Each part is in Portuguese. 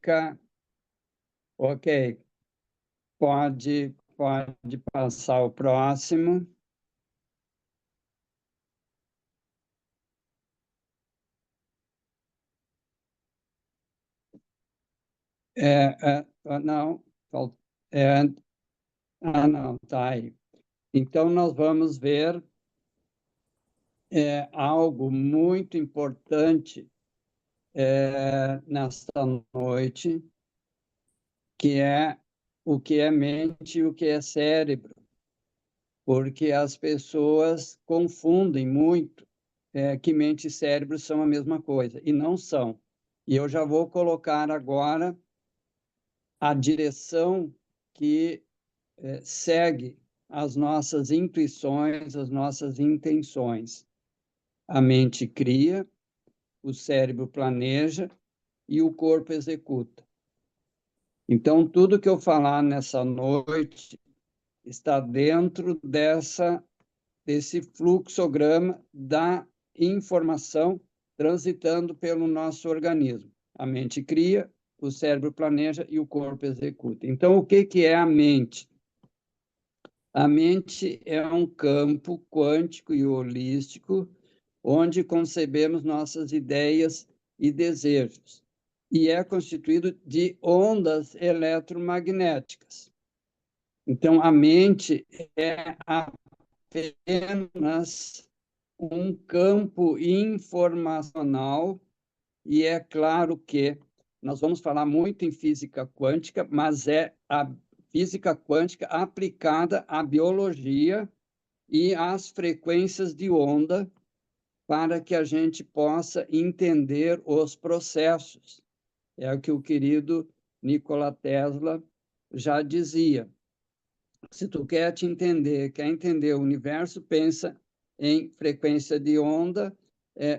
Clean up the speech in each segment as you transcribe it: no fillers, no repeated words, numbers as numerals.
Érica. Ok. Pode passar o próximo. Não, não, tá aí. Então, nós vamos ver algo muito importante nesta noite, que é o que é mente e o que é cérebro, porque as pessoas confundem muito que mente e cérebro são a mesma coisa, e não são. E eu já vou colocar agora a direção que segue as nossas intuições, as nossas intenções. A mente cria, o cérebro planeja e o corpo executa. Então, tudo que eu falar nessa noite está dentro desse fluxograma da informação transitando pelo nosso organismo. A mente cria, o cérebro planeja e o corpo executa. Então, o que é a mente? A mente é um campo quântico e holístico onde concebemos nossas ideias e desejos, e é constituído de ondas eletromagnéticas. Então, a mente é apenas um campo informacional, e é claro que nós vamos falar muito em física quântica, mas é a física quântica aplicada à biologia e às frequências de onda, para que a gente possa entender os processos. É o que o querido Nikola Tesla já dizia. Se tu quer te entender, quer entender o universo, pensa em frequência de onda,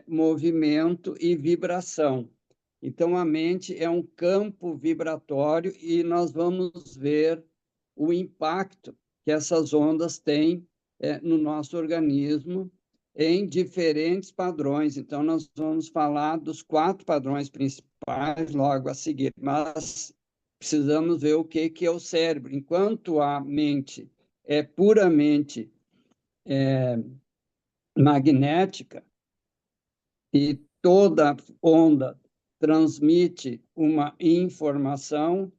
movimento e vibração. Então, a mente é um campo vibratório e nós vamos ver o impacto que essas ondas têm no nosso organismo em diferentes padrões. Então, nós vamos falar dos 4 padrões principais logo a seguir, mas precisamos ver o que é o cérebro. Enquanto a mente é puramente magnética e toda onda transmite uma informação,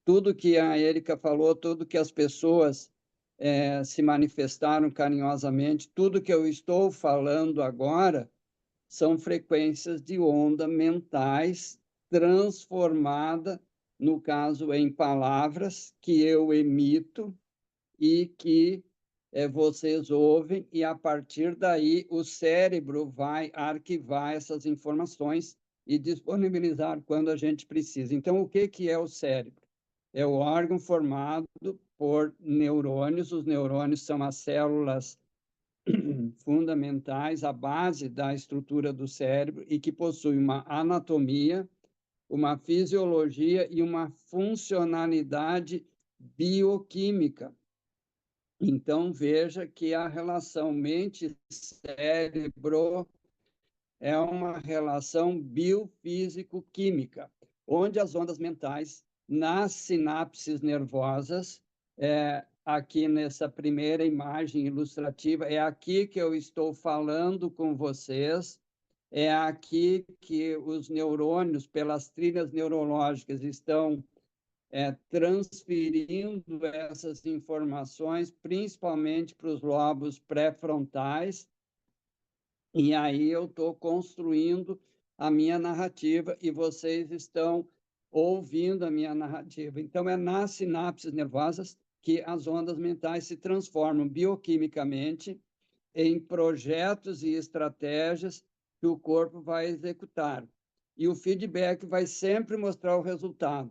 tudo que a Érica falou, tudo que as pessoas se manifestaram carinhosamente, tudo que eu estou falando agora são frequências de onda mentais transformada, no caso, em palavras que eu emito e que vocês ouvem, e a partir daí o cérebro vai arquivar essas informações e disponibilizar quando a gente precisa. Então, o que é o cérebro? É o órgão formado por neurônios. Os neurônios são as células fundamentais, a base da estrutura do cérebro, e que possui uma anatomia, uma fisiologia e uma funcionalidade bioquímica. Então, veja que a relação mente-cérebro é uma relação biofísico-química, onde as ondas mentais nas sinapses nervosas, aqui nessa primeira imagem ilustrativa, é aqui que eu estou falando com vocês, é aqui que os neurônios, pelas trilhas neurológicas, estão transferindo essas informações, principalmente para os lobos pré-frontais, e aí eu estou construindo a minha narrativa e vocês estão ouvindo a minha narrativa. Então, é nas sinapses nervosas que as ondas mentais se transformam bioquimicamente em projetos e estratégias que o corpo vai executar. E o feedback vai sempre mostrar o resultado.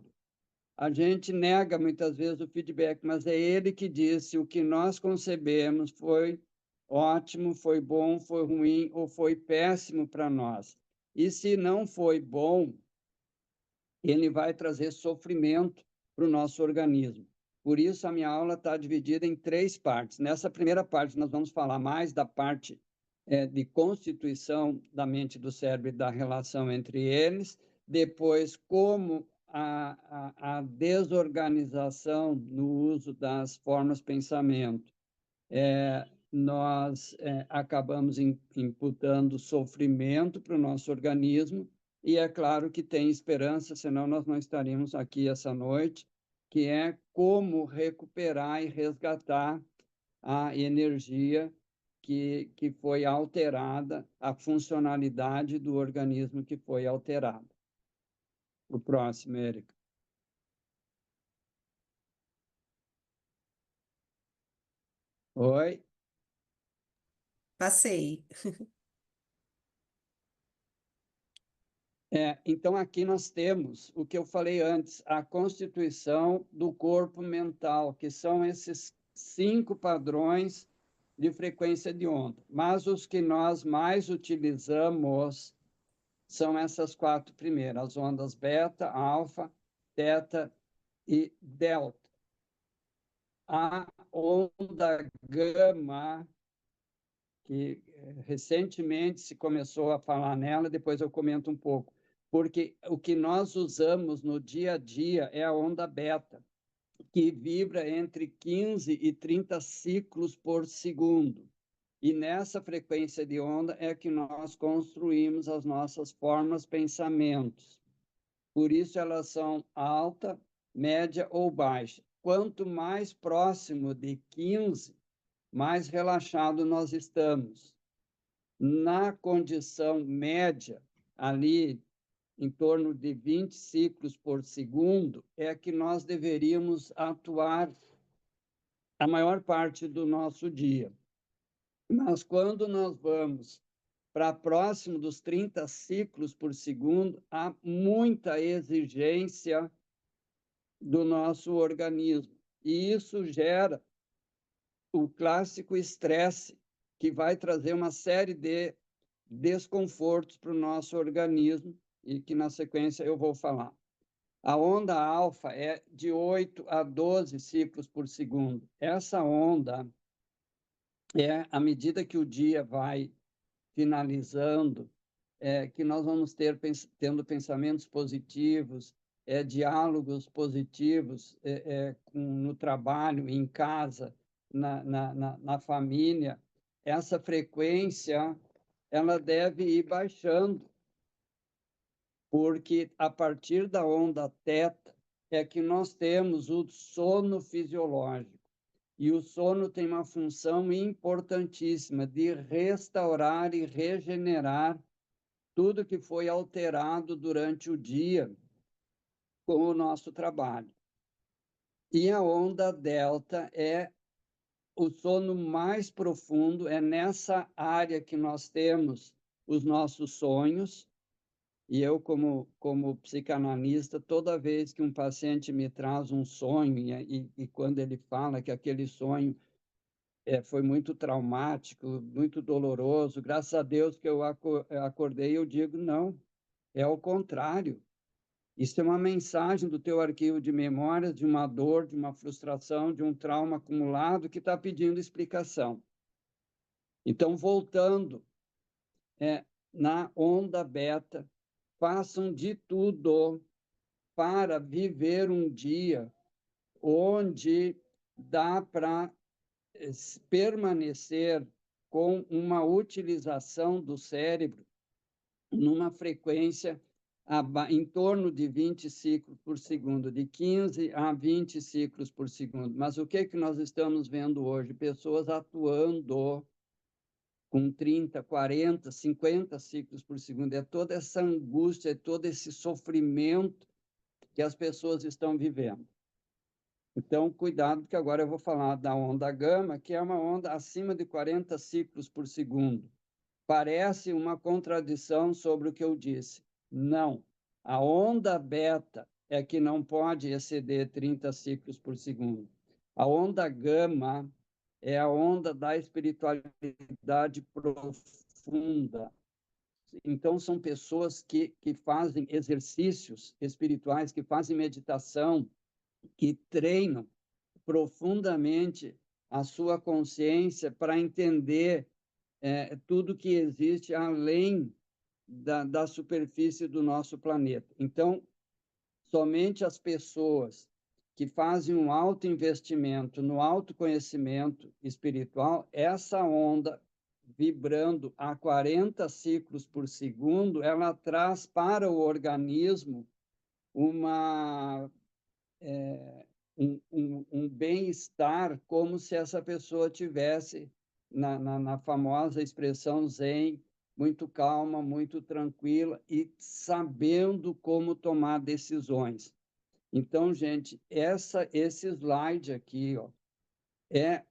A gente nega muitas vezes o feedback, mas é ele que diz se o que nós concebemos foi ótimo, foi bom, foi ruim ou foi péssimo para nós. E se não foi bom, ele vai trazer sofrimento para o nosso organismo. Por isso, a minha aula está dividida em 3 partes. Nessa primeira parte, nós vamos falar mais da parte de constituição da mente e do cérebro e da relação entre eles. Depois, como a desorganização no uso das formas pensamento. Nós acabamos imputando sofrimento para o nosso organismo, e é claro que tem esperança, senão nós não estaríamos aqui essa noite, que é como recuperar e resgatar a energia que foi alterada, a funcionalidade do organismo que foi alterada. O próximo, Érica. Oi? Passei. Então, aqui nós temos o que eu falei antes, a constituição do corpo mental, que são esses 5 padrões de frequência de onda. Mas os que nós mais utilizamos são essas 4 primeiras, as ondas beta, alfa, teta e delta. A onda gama, que recentemente se começou a falar nela, depois eu comento um pouco, porque o que nós usamos no dia a dia é a onda beta, que vibra entre 15 e 30 ciclos por segundo. E nessa frequência de onda é que nós construímos as nossas formas pensamentos. Por isso elas são alta, média ou baixa. Quanto mais próximo de 15, mais relaxado nós estamos. Na condição média, ali em torno de 20 ciclos por segundo, é que nós deveríamos atuar a maior parte do nosso dia. Mas quando nós vamos para próximo dos 30 ciclos por segundo, há muita exigência do nosso organismo. E isso gera o clássico estresse, que vai trazer uma série de desconfortos para o nosso organismo e que na sequência eu vou falar. A onda alfa é de 8 a 12 ciclos por segundo. Essa onda à medida que o dia vai finalizando, que nós vamos tendo pensamentos positivos, diálogos positivos no trabalho, em casa, na família. Essa frequência ela deve ir baixando, porque a partir da onda teta é que nós temos o sono fisiológico. E o sono tem uma função importantíssima de restaurar e regenerar tudo que foi alterado durante o dia com o nosso trabalho. E a onda delta é o sono mais profundo, é nessa área que nós temos os nossos sonhos. E eu, como psicanalista, toda vez que um paciente me traz um sonho, e quando ele fala que aquele sonho foi muito traumático, muito doloroso, graças a Deus que eu acordei, eu digo, não, é o contrário. Isso é uma mensagem do teu arquivo de memórias, de uma dor, de uma frustração, de um trauma acumulado que está pedindo explicação. Então, voltando, na onda beta, façam de tudo para viver um dia onde dá para permanecer com uma utilização do cérebro numa frequência em torno de 20 ciclos por segundo, de 15 a 20 ciclos por segundo. Mas o que é que nós estamos vendo hoje? Pessoas atuando com 30, 40, 50 ciclos por segundo. É toda essa angústia, é todo esse sofrimento que as pessoas estão vivendo. Então, cuidado, porque agora eu vou falar da onda gama, que é uma onda acima de 40 ciclos por segundo. Parece uma contradição sobre o que eu disse. Não. A onda beta é que não pode exceder 30 ciclos por segundo. A onda gama é a onda da espiritualidade profunda. Então, são pessoas que fazem exercícios espirituais, que fazem meditação, que treinam profundamente a sua consciência para entender tudo que existe além da superfície do nosso planeta. Então, somente as pessoas que fazem um alto investimento no autoconhecimento espiritual, essa onda vibrando a 40 ciclos por segundo, ela traz para o organismo uma, um bem-estar, como se essa pessoa tivesse, na famosa expressão Zen, muito calma, muito tranquila e sabendo como tomar decisões. Então, gente, esse slide aqui, ó, é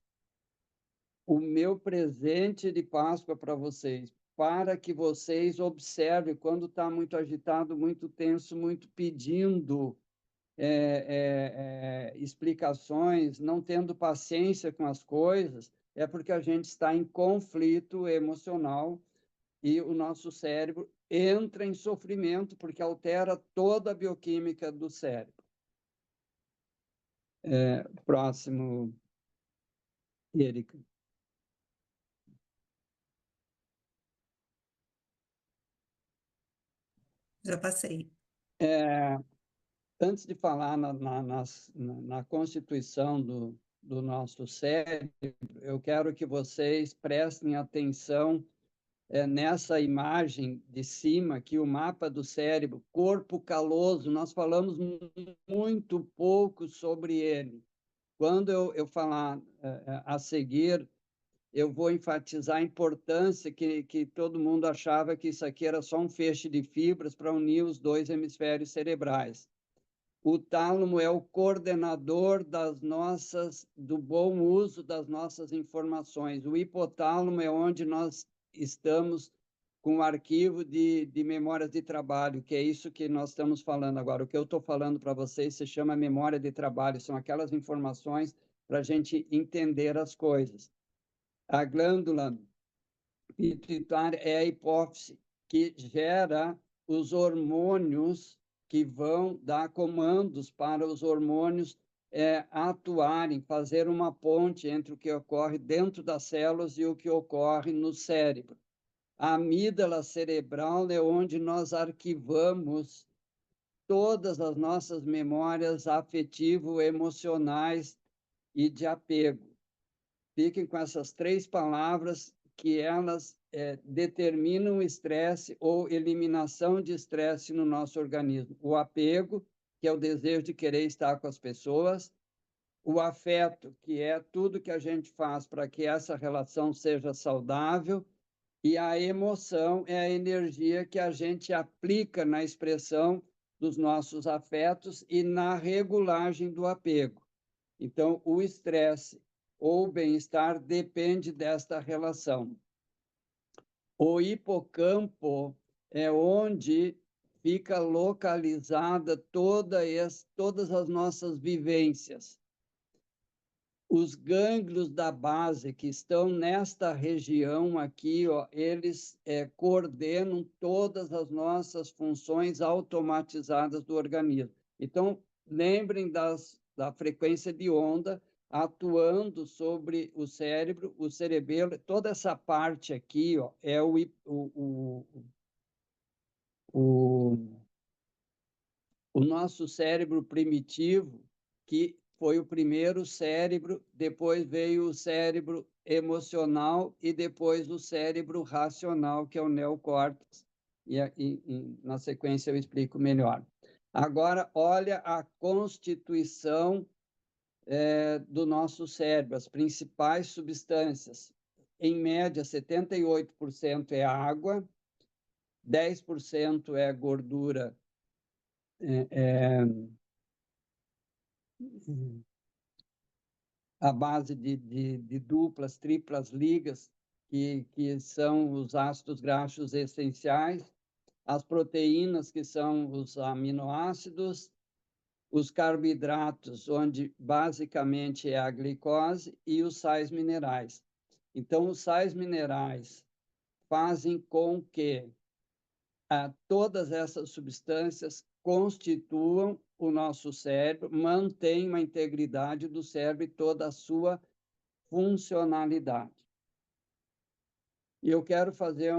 o meu presente de Páscoa para vocês, para que vocês observem quando está muito agitado, muito tenso, muito pedindo explicações, não tendo paciência com as coisas, é porque a gente está em conflito emocional e o nosso cérebro entra em sofrimento porque altera toda a bioquímica do cérebro. Próximo, Érica. Já passei. Antes de falar na constituição do nosso cérebro, eu quero que vocês prestem atenção nessa imagem de cima, que o mapa do cérebro, corpo caloso, nós falamos muito pouco sobre ele. Quando eu falar a seguir, eu vou enfatizar a importância que todo mundo achava que isso aqui era só um feixe de fibras para unir os dois hemisférios cerebrais. O tálamo é o coordenador do bom uso das nossas informações. O hipotálamo é onde nós estamos com o arquivo de memórias de trabalho, que é isso que nós estamos falando agora. O que eu estou falando para vocês se chama memória de trabalho, são aquelas informações para a gente entender as coisas. A glândula pituitária é a hipófise, que gera os hormônios que vão dar comandos para os hormônios atuarem, fazer uma ponte entre o que ocorre dentro das células e o que ocorre no cérebro. A amígdala cerebral é onde nós arquivamos todas as nossas memórias afetivo-emocionais e de apego. Fiquem com essas 3 palavras que elas determinam o estresse ou eliminação de estresse no nosso organismo. O apego, que é o desejo de querer estar com as pessoas, o afeto, que é tudo que a gente faz para que essa relação seja saudável, e a emoção é a energia que a gente aplica na expressão dos nossos afetos e na regulagem do apego. Então, o estresse ou o bem-estar depende desta relação. O hipocampo é onde fica localizada todas as nossas vivências. Os gânglios da base que estão nesta região aqui, ó, eles coordenam todas as nossas funções automatizadas do organismo. Então, lembrem da frequência de onda atuando sobre o cérebro, o cerebelo, toda essa parte aqui, ó, é o nosso cérebro primitivo, que foi o primeiro cérebro, depois veio o cérebro emocional e depois o cérebro racional, que é o neocórtex. Na sequência eu explico melhor. Agora, olha a constituição do nosso cérebro, as principais substâncias. Em média, 78% é água, 10% é gordura à base de duplas, triplas ligas, que são os ácidos graxos essenciais, as proteínas, que são os aminoácidos, os carboidratos, onde basicamente é a glicose, e os sais minerais. Então, os sais minerais fazem com que todas essas substâncias constituam o nosso cérebro, mantenham a integridade do cérebro e toda a sua funcionalidade. E eu quero fazer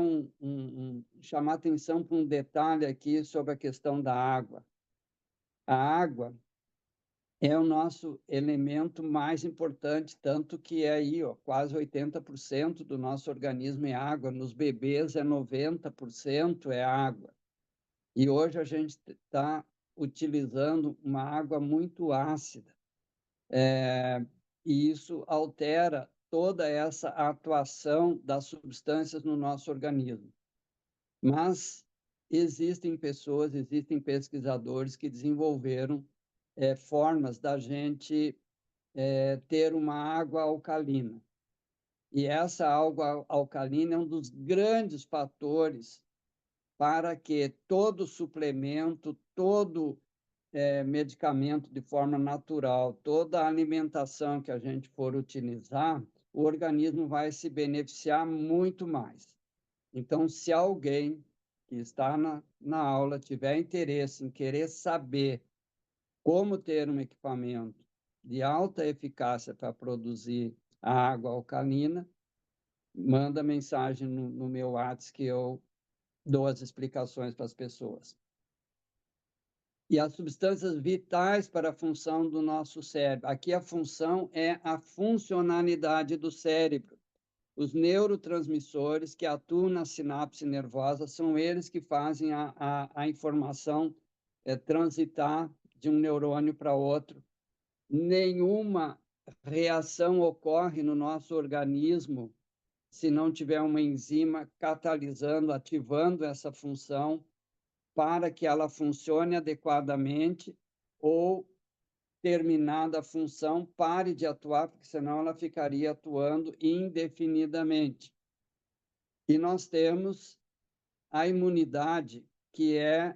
chamar atenção para um detalhe aqui sobre a questão da água. A água é o nosso elemento mais importante, tanto que é aí, ó, quase 80% do nosso organismo é água, nos bebês é 90% é água. E hoje a gente está utilizando uma água muito ácida, e isso altera toda essa atuação das substâncias no nosso organismo. Mas existem pessoas, existem pesquisadores que desenvolveram formas da gente ter uma água alcalina. E essa água alcalina é um dos grandes fatores para que todo suplemento, todo medicamento de forma natural, toda alimentação que a gente for utilizar, o organismo vai se beneficiar muito mais. Então, se alguém que está na aula tiver interesse em querer saber como ter um equipamento de alta eficácia para produzir a água alcalina, manda mensagem no meu WhatsApp que eu dou as explicações para as pessoas. E as substâncias vitais para a função do nosso cérebro. Aqui a função é a funcionalidade do cérebro. Os neurotransmissores que atuam na sinapse nervosa são eles que fazem a informação transitar de um neurônio para outro. Nenhuma reação ocorre no nosso organismo se não tiver uma enzima catalisando, ativando essa função para que ela funcione adequadamente ou, terminada a função, pare de atuar, porque senão ela ficaria atuando indefinidamente. E nós temos a imunidade, que é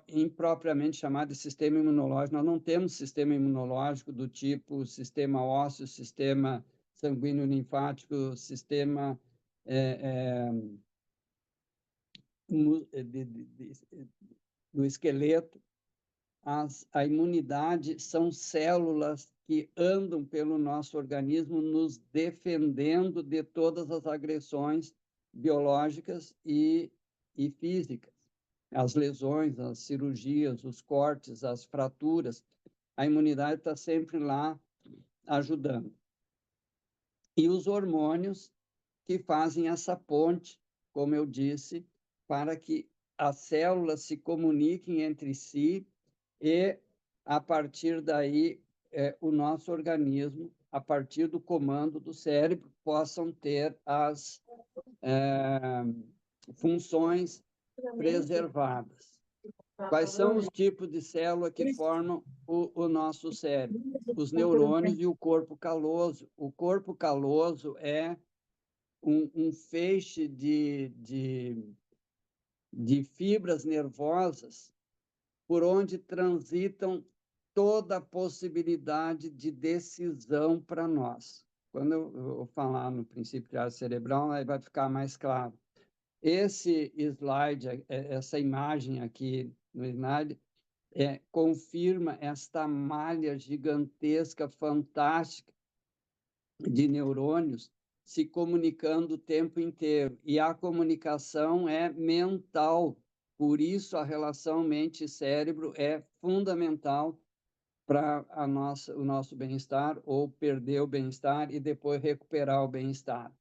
impropriamente chamada de sistema imunológico. Nós não temos sistema imunológico do tipo sistema ósseo, sistema sanguíneo linfático, sistema do esqueleto. A imunidade são células que andam pelo nosso organismo nos defendendo de todas as agressões biológicas e físicas. As lesões, as cirurgias, os cortes, as fraturas, a imunidade está sempre lá ajudando. E os hormônios que fazem essa ponte, como eu disse, para que as células se comuniquem entre si e, a partir daí, o nosso organismo, a partir do comando do cérebro, possam ter as funções preservadas. Quais são os tipos de célula que formam o nosso cérebro? Os neurônios e o corpo caloso. O corpo caloso é um feixe de fibras nervosas por onde transitam toda a possibilidade de decisão para nós. Quando eu falar no princípio de área cerebral, aí vai ficar mais claro. Esse slide, essa imagem aqui no slide, confirma esta malha gigantesca, fantástica de neurônios se comunicando o tempo inteiro. E a comunicação é mental, por isso a relação mente-cérebro é fundamental para o nosso bem-estar, ou perder o bem-estar e depois recuperar o bem-estar.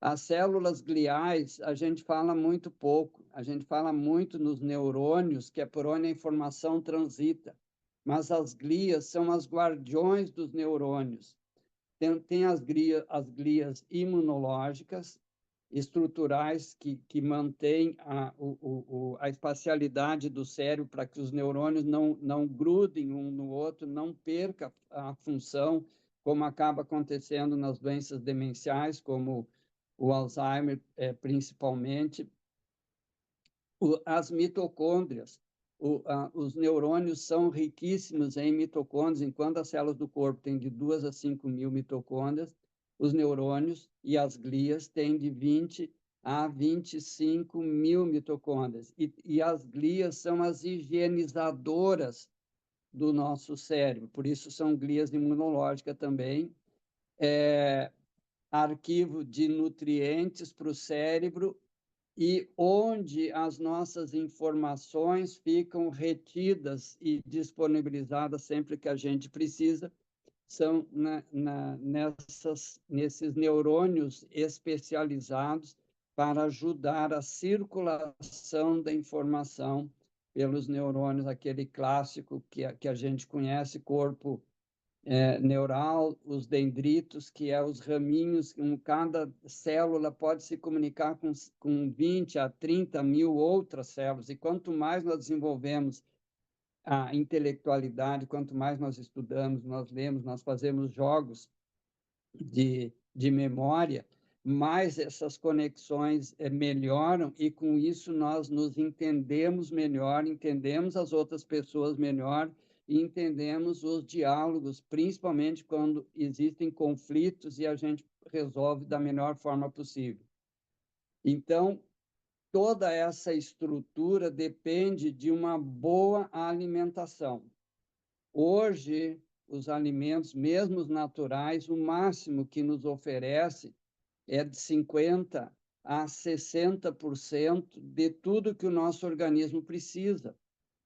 As células gliais, a gente fala muito pouco, a gente fala muito nos neurônios, que é por onde a informação transita, mas as glias são as guardiões dos neurônios. Tem as glias imunológicas, estruturais, que mantêm a espacialidade do cérebro para que os neurônios não grudem um no outro, não percam a função, como acaba acontecendo nas doenças demenciais, como o Alzheimer, principalmente. As mitocôndrias, os neurônios são riquíssimos em mitocôndrias, enquanto as células do corpo têm de 2 a 5 mil mitocôndrias, os neurônios e as glias têm de 20 a 25 mil mitocôndrias. E as glias são as higienizadoras do nosso cérebro, por isso são glias imunológicas também. Arquivo de nutrientes para o cérebro e onde as nossas informações ficam retidas e disponibilizadas sempre que a gente precisa, são nesses neurônios especializados para ajudar a circulação da informação pelos neurônios, aquele clássico que a gente conhece, corpo neural, os dendritos, que é os raminhos, cada célula pode se comunicar com 20 a 30 mil outras células, e quanto mais nós desenvolvemos a intelectualidade, quanto mais nós estudamos, nós lemos, nós fazemos jogos de memória, mais essas conexões melhoram e com isso nós nos entendemos melhor, entendemos as outras pessoas melhor e entendemos os diálogos, principalmente quando existem conflitos e a gente resolve da melhor forma possível. Então, toda essa estrutura depende de uma boa alimentação. Hoje, os alimentos, mesmo os naturais, o máximo que nos oferece é de 50% a 60% de tudo que o nosso organismo precisa.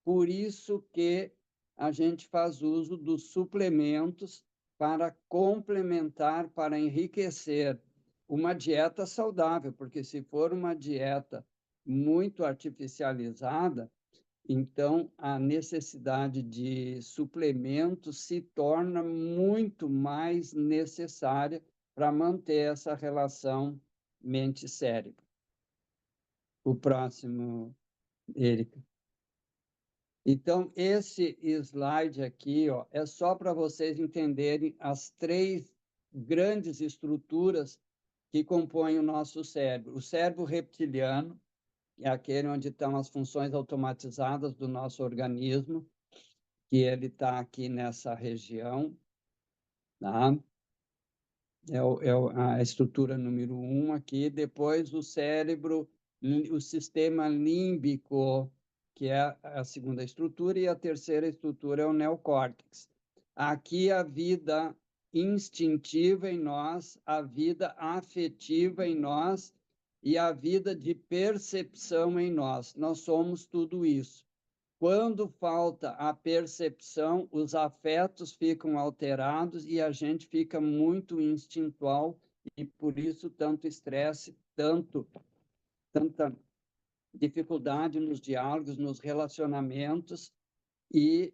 Por isso que a gente faz uso dos suplementos para complementar, para enriquecer uma dieta saudável, porque se for uma dieta muito artificializada, então, a necessidade de suplementos se torna muito mais necessária para manter essa relação mente-cérebro. O próximo, Érica. Então, esse slide aqui, ó, é só para vocês entenderem as três grandes estruturas que compõem o nosso cérebro. O cérebro reptiliano, é aquele onde estão as funções automatizadas do nosso organismo, que ele está aqui nessa região, tá? A estrutura número 1 aqui. Depois o cérebro, o sistema límbico, que é a segunda estrutura, e a terceira estrutura é o neocórtex. Aqui a vida instintiva em nós, a vida afetiva em nós e a vida de percepção em nós. Nós somos tudo isso. Quando falta a percepção, os afetos ficam alterados e a gente fica muito instintual e por isso tanto estresse, tanta dificuldade nos diálogos, nos relacionamentos e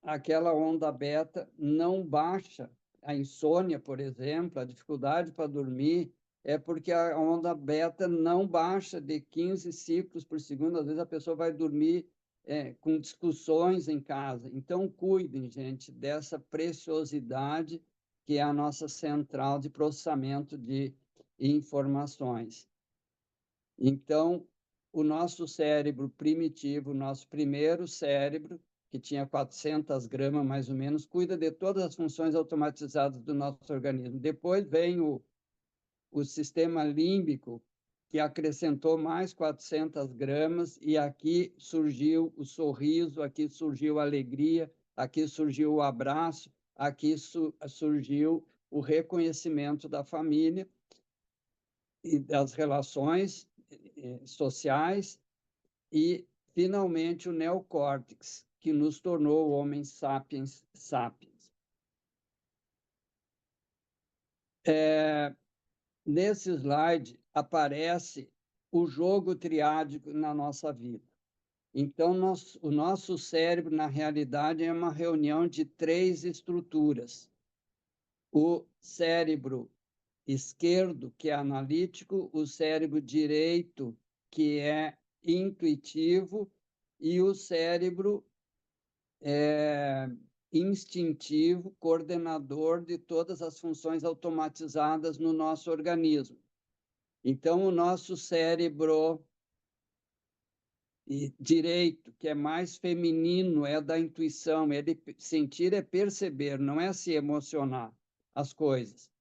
aquela onda beta não baixa. A insônia, por exemplo, a dificuldade para dormir é porque a onda beta não baixa de 15 ciclos por segundo. Às vezes a pessoa vai dormir com discussões em casa. Então, cuidem, gente, dessa preciosidade que é a nossa central de processamento de informações. Então, o nosso cérebro primitivo, o nosso primeiro cérebro, que tinha 400 gramas mais ou menos, cuida de todas as funções automatizadas do nosso organismo. Depois vem o sistema límbico, que acrescentou mais 400 gramas, e aqui surgiu o sorriso, aqui surgiu a alegria, aqui surgiu o abraço, aqui surgiu o reconhecimento da família e das relações sociais, e, finalmente, o neocórtex, que nos tornou homens sapiens sapiens. Nesse slide aparece o jogo triádico na nossa vida. Então, o nosso cérebro, na realidade, é uma reunião de três estruturas. O cérebro esquerdo, que é analítico, o cérebro direito, que é intuitivo, e o cérebro instintivo, coordenador de todas as funções automatizadas no nosso organismo. Então, o nosso cérebro direito, que é mais feminino, é da intuição, é de sentir, é perceber, não é se emocionar as coisas.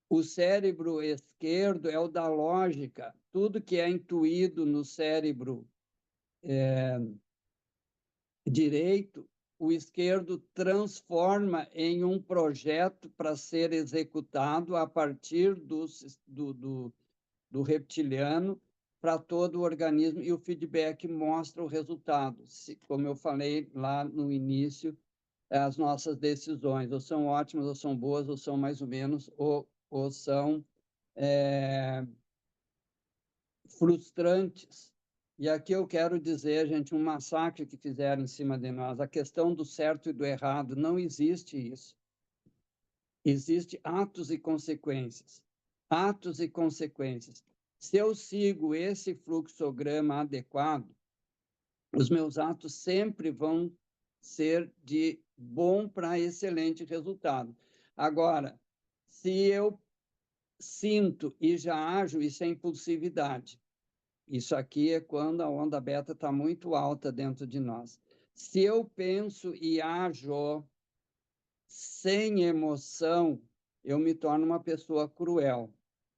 O cérebro esquerdo é o da lógica, tudo que é intuído no cérebro direito, o esquerdo transforma em um projeto para ser executado a partir do reptiliano, para todo o organismo e o feedback mostra o resultado. Como eu falei lá no início, as nossas decisões, ou são ótimas, ou são boas, ou são mais ou menos, ou são frustrantes. E aqui eu quero dizer, gente, um massacre que fizeram em cima de nós, a questão do certo e do errado, não existe isso. Existe atos e consequências. Atos e consequências. Se eu sigo esse fluxograma adequado, os meus atos sempre vão ser de bom para excelente resultado. Agora, se eu sinto e já ajo, isso é impulsividade. Isso aqui é quando a onda beta está muito alta dentro de nós. Se eu penso e ajo sem emoção, eu me torno uma pessoa cruel.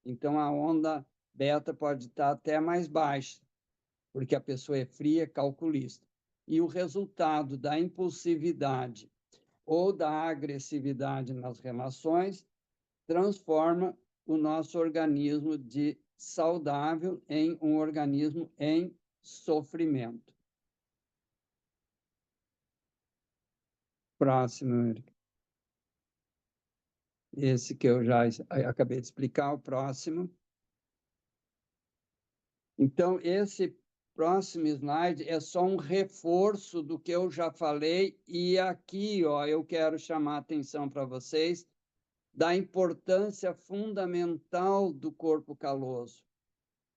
Então, a onda beta pode estar até mais baixa, porque a pessoa é fria, calculista. E o resultado da impulsividade ou da agressividade nas relações transforma o nosso organismo de saudável em um organismo em sofrimento. Próximo, Eric. Esse que eu já acabei de explicar, o próximo. Então, esse próximo slide é só um reforço do que eu já falei, e aqui, ó, eu quero chamar a atenção para vocês da importância fundamental do corpo caloso.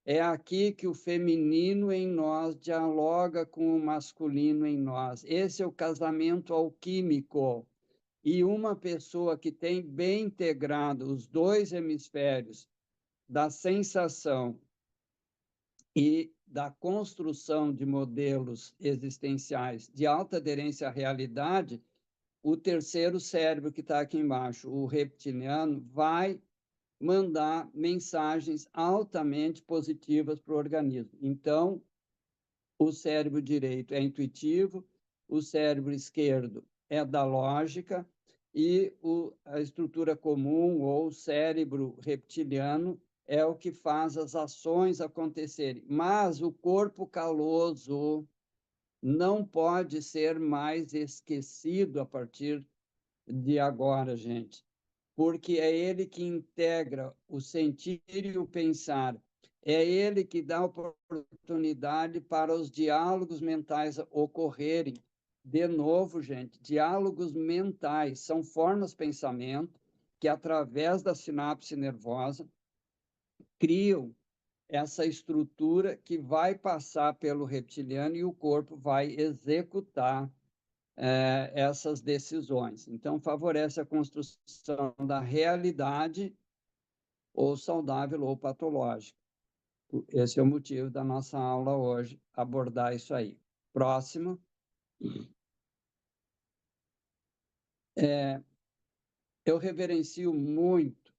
É aqui que o feminino em nós dialoga com o masculino em nós. Esse é o casamento alquímico. E uma pessoa que tem bem integrado os dois hemisférios da sensação e da construção de modelos existenciais de alta aderência à realidade, o terceiro cérebro que está aqui embaixo, o reptiliano, vai mandar mensagens altamente positivas para o organismo. Então, o cérebro direito é intuitivo, o cérebro esquerdo é da lógica, e a estrutura comum, ou cérebro reptiliano, é o que faz as ações acontecerem. Mas o corpo caloso não pode ser mais esquecido a partir de agora, gente, porque é ele que integra o sentir e o pensar. É ele que dá oportunidade para os diálogos mentais ocorrerem. De novo, gente, diálogos mentais são formas de pensamento que, através da sinapse nervosa, criam essa estrutura que vai passar pelo reptiliano e o corpo vai executar essas decisões. Então, favorece a construção da realidade, ou saudável ou patológica. Esse é o motivo da nossa aula hoje, abordar isso aí. Próximo. Eu reverencio muito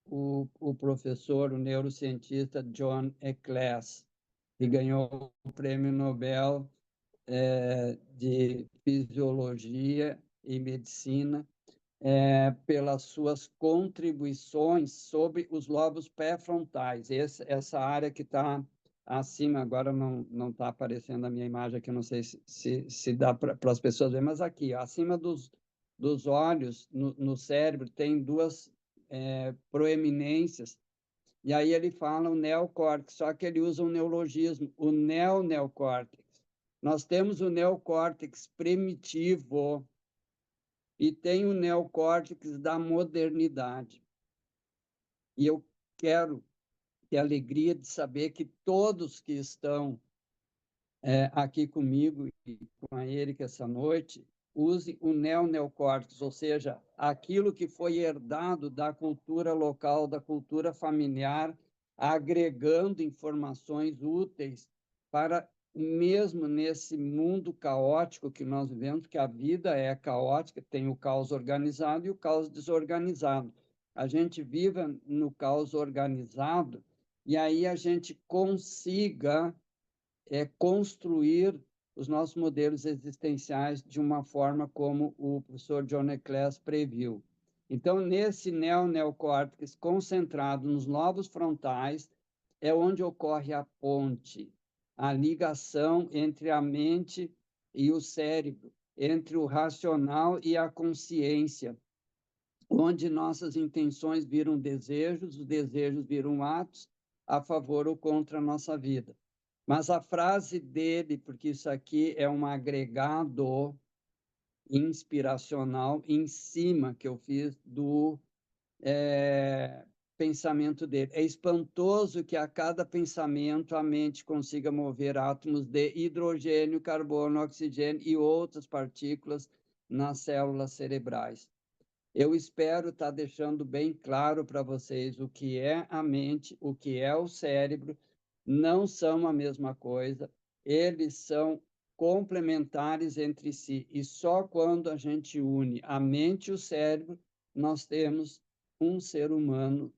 o professor, o neurocientista John Eccles, que ganhou o Prêmio Nobel de Fisiologia e Medicina pelas suas contribuições sobre os lobos pré-frontais. Essa área que está acima, agora não está aparecendo a minha imagem aqui, não sei se dá para as pessoas verem, mas aqui, ó, acima dos olhos, no cérebro, tem duas proeminências, e aí ele fala o neocórtex, só que ele usa um neologismo, o neocórtex. Nós temos o neocórtex primitivo, e tem o neocórtex da modernidade. E eu quero ter a alegria de saber que todos que estão aqui comigo e com a Erika essa noite usem o neocórtex, ou seja, aquilo que foi herdado da cultura local, da cultura familiar, agregando informações úteis para, mesmo nesse mundo caótico que nós vivemos, que a vida é caótica, tem o caos organizado e o caos desorganizado. A gente viva no caos organizado e aí a gente consiga construir os nossos modelos existenciais de uma forma como o professor John Eccles previu. Então, nesse neocórtex concentrado nos lobos frontais, é onde ocorre a ponte, a ligação entre a mente e o cérebro, entre o racional e a consciência, onde nossas intenções viram desejos, os desejos viram atos a favor ou contra a nossa vida. Mas a frase dele, porque isso aqui é um agregado inspiracional em cima que eu fiz do pensamento dele. É espantoso que a cada pensamento a mente consiga mover átomos de hidrogênio, carbono, oxigênio e outras partículas nas células cerebrais. Eu espero estar deixando bem claro para vocês o que é a mente, o que é o cérebro, não são a mesma coisa, eles são complementares entre si, e só quando a gente une a mente e o cérebro, nós temos um ser humano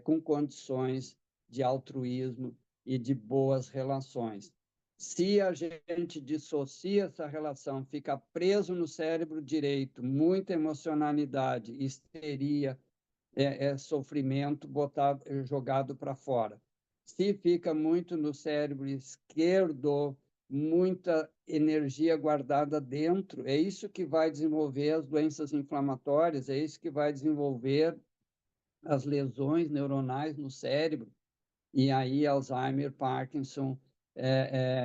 com condições de altruísmo e de boas relações. Se a gente dissocia essa relação, fica preso no cérebro direito, muita emocionalidade, histeria, sofrimento botado, jogado para fora. Se fica muito no cérebro esquerdo, muita energia guardada dentro, é isso que vai desenvolver as doenças inflamatórias, é isso que vai desenvolver as lesões neuronais no cérebro, e aí Alzheimer, Parkinson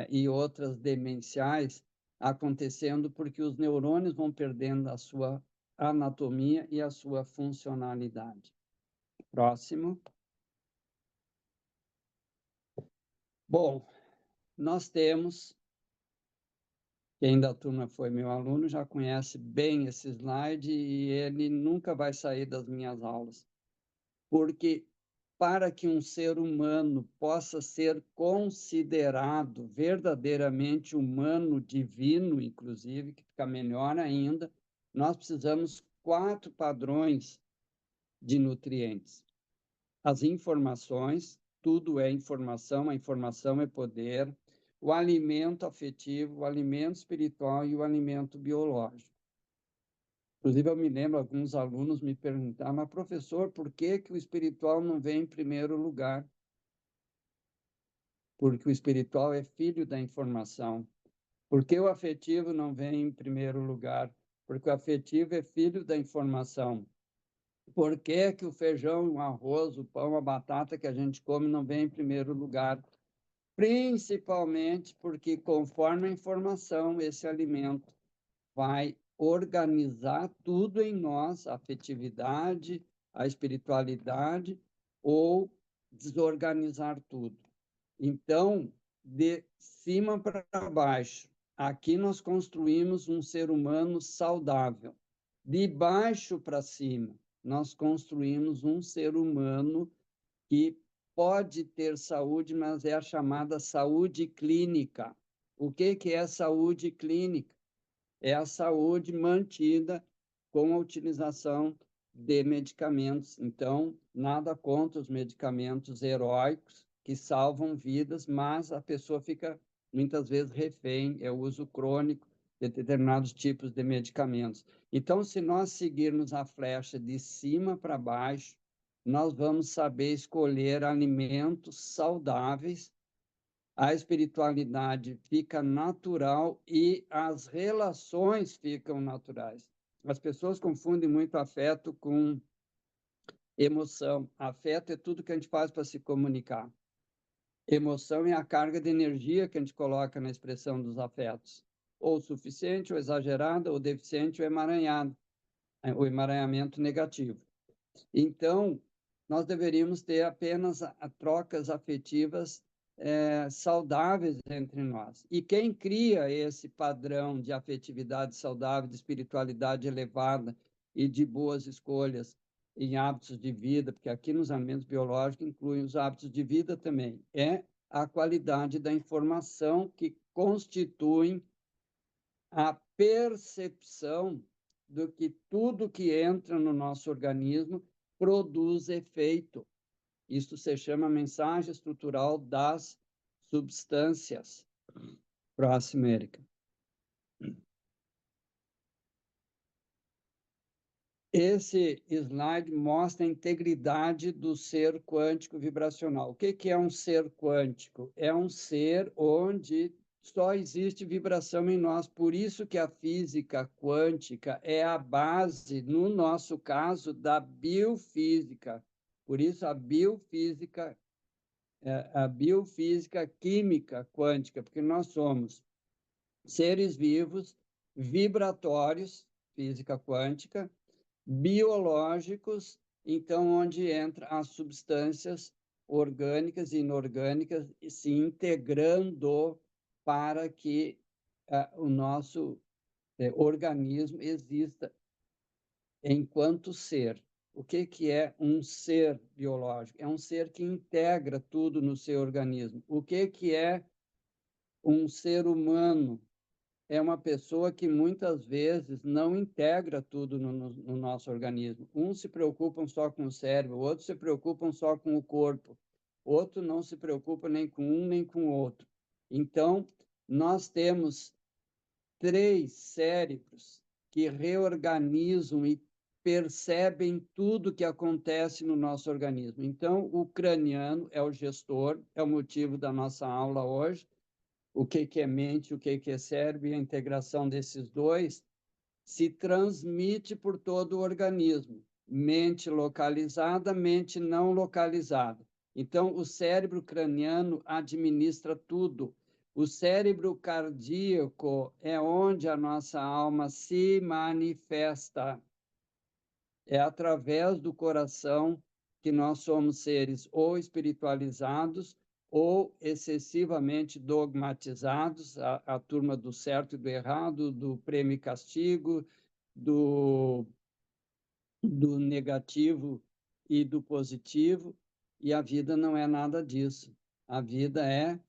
e outras demenciais acontecendo porque os neurônios vão perdendo a sua anatomia e a sua funcionalidade. Próximo. Bom, nós temos, quem da turma foi meu aluno já conhece bem esse slide e ele nunca vai sair das minhas aulas, porque para que um ser humano possa ser considerado verdadeiramente humano, divino, inclusive, que fica melhor ainda, nós precisamos 4 padrões de nutrientes. As informações, tudo é informação, a informação é poder, o alimento afetivo, o alimento espiritual e o alimento biológico. Inclusive, eu me lembro, alguns alunos me perguntaram, mas professor, por que que o espiritual não vem em primeiro lugar? Porque o espiritual é filho da informação. Por que o afetivo não vem em primeiro lugar? Porque o afetivo é filho da informação. Por que que o feijão, o arroz, o pão, a batata que a gente come não vem em primeiro lugar? Principalmente porque, conforme a informação, esse alimento vai organizar tudo em nós, a afetividade, a espiritualidade, ou desorganizar tudo. Então, de cima para baixo, aqui nós construímos um ser humano saudável. De baixo para cima, nós construímos um ser humano que pode ter saúde, mas é a chamada saúde clínica. O que que é saúde clínica? É a saúde mantida com a utilização de medicamentos. Então, nada contra os medicamentos heróicos que salvam vidas, mas a pessoa fica muitas vezes refém, é o uso crônico de determinados tipos de medicamentos. Então, se nós seguirmos a flecha de cima para baixo, nós vamos saber escolher alimentos saudáveis, a espiritualidade fica natural e as relações ficam naturais. As pessoas confundem muito afeto com emoção. Afeto é tudo que a gente faz para se comunicar. Emoção é a carga de energia que a gente coloca na expressão dos afetos. Ou suficiente, ou exagerada, ou deficiente, ou emaranhado. O emaranhamento negativo. Então, nós deveríamos ter apenas trocas afetivas saudáveis entre nós. E quem cria esse padrão de afetividade saudável, de espiritualidade elevada e de boas escolhas em hábitos de vida, porque aqui nos alimentos biológicos incluem os hábitos de vida também, é a qualidade da informação que constituem a percepção do que tudo que entra no nosso organismo produz efeito. Isso se chama mensagem estrutural das substâncias. Próximo, Érica. Esse slide mostra a integridade do ser quântico vibracional. O que é um ser quântico? É um ser onde só existe vibração em nós. Por isso que a física quântica é a base, no nosso caso, da biofísica. Por isso a biofísica química quântica, porque nós somos seres vivos, vibratórios, física quântica, biológicos, então, onde entra as substâncias orgânicas e inorgânicas se integrando para que o nosso organismo exista enquanto ser. O que é um ser biológico? É um ser que integra tudo no seu organismo. O que é um ser humano? É uma pessoa que muitas vezes não integra tudo no nosso organismo. Uns se preocupam só com o cérebro, outros se preocupam só com o corpo, outro não se preocupa nem com um nem com o outro. Então, nós temos 3 cérebros que reorganizam e percebem tudo que acontece no nosso organismo. Então, o craniano é o gestor, é o motivo da nossa aula hoje. O que é mente, o que é cérebro, e a integração desses dois se transmite por todo o organismo. Mente localizada, mente não localizada. Então, o cérebro craniano administra tudo. O cérebro cardíaco é onde a nossa alma se manifesta. É através do coração que nós somos seres ou espiritualizados ou excessivamente dogmatizados, a turma do certo e do errado, do prêmio e castigo, do negativo e do positivo, e a vida não é nada disso. A vida é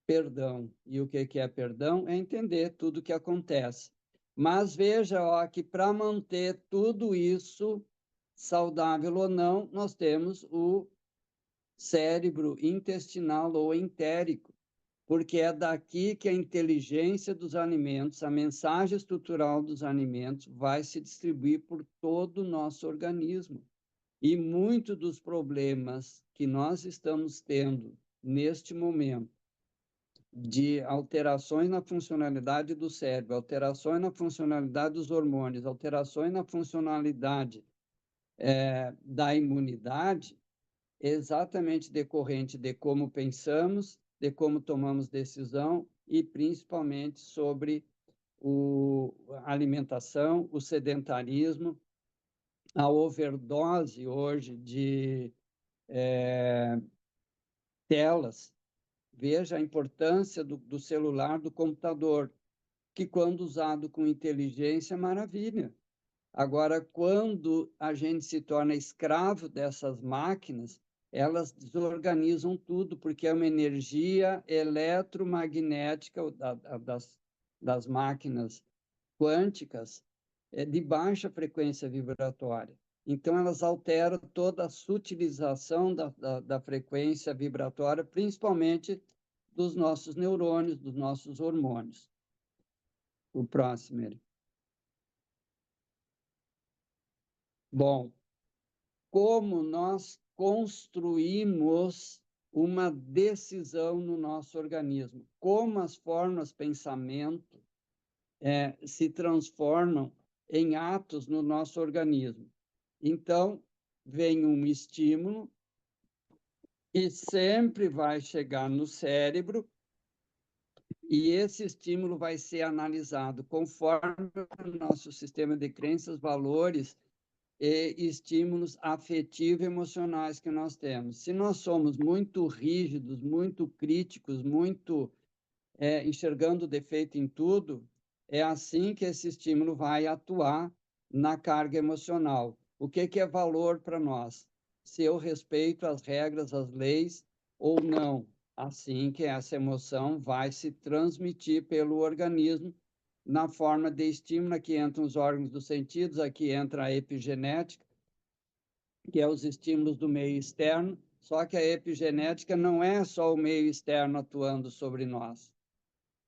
perdão. E o que é perdão? É entender tudo o que acontece. Mas veja, ó, que para manter tudo isso saudável ou não, nós temos o cérebro intestinal ou entérico, porque é daqui que a inteligência dos alimentos, a mensagem estrutural dos alimentos vai se distribuir por todo o nosso organismo. E muitos dos problemas que nós estamos tendo neste momento, de alterações na funcionalidade do cérebro, alterações na funcionalidade dos hormônios, alterações na funcionalidade da imunidade, exatamente decorrente de como pensamos, de como tomamos decisão e principalmente sobre a alimentação, o sedentarismo, a overdose hoje de telas. Veja a importância do celular, do computador, que quando usado com inteligência, é maravilha. Agora, quando a gente se torna escravo dessas máquinas, elas desorganizam tudo, porque é uma energia eletromagnética das máquinas quânticas de baixa frequência vibratória. Então, elas alteram toda a sutilização da frequência vibratória, principalmente dos nossos neurônios, dos nossos hormônios. O próximo, ele. Bom, como nós construímos uma decisão no nosso organismo, como as formas de pensamento se transformam em atos no nosso organismo. Então, vem um estímulo e sempre vai chegar no cérebro e esse estímulo vai ser analisado conforme o nosso sistema de crenças, valores e estímulos afetivo-emocionais que nós temos. Se nós somos muito rígidos, muito críticos, muito enxergando defeito em tudo, é assim que esse estímulo vai atuar na carga emocional. O que é valor para nós? Se eu respeito as regras, as leis ou não. Assim que essa emoção vai se transmitir pelo organismo na forma de estímulo. Aqui entram os órgãos dos sentidos, aqui entra a epigenética, que é os estímulos do meio externo, só que a epigenética não é só o meio externo atuando sobre nós.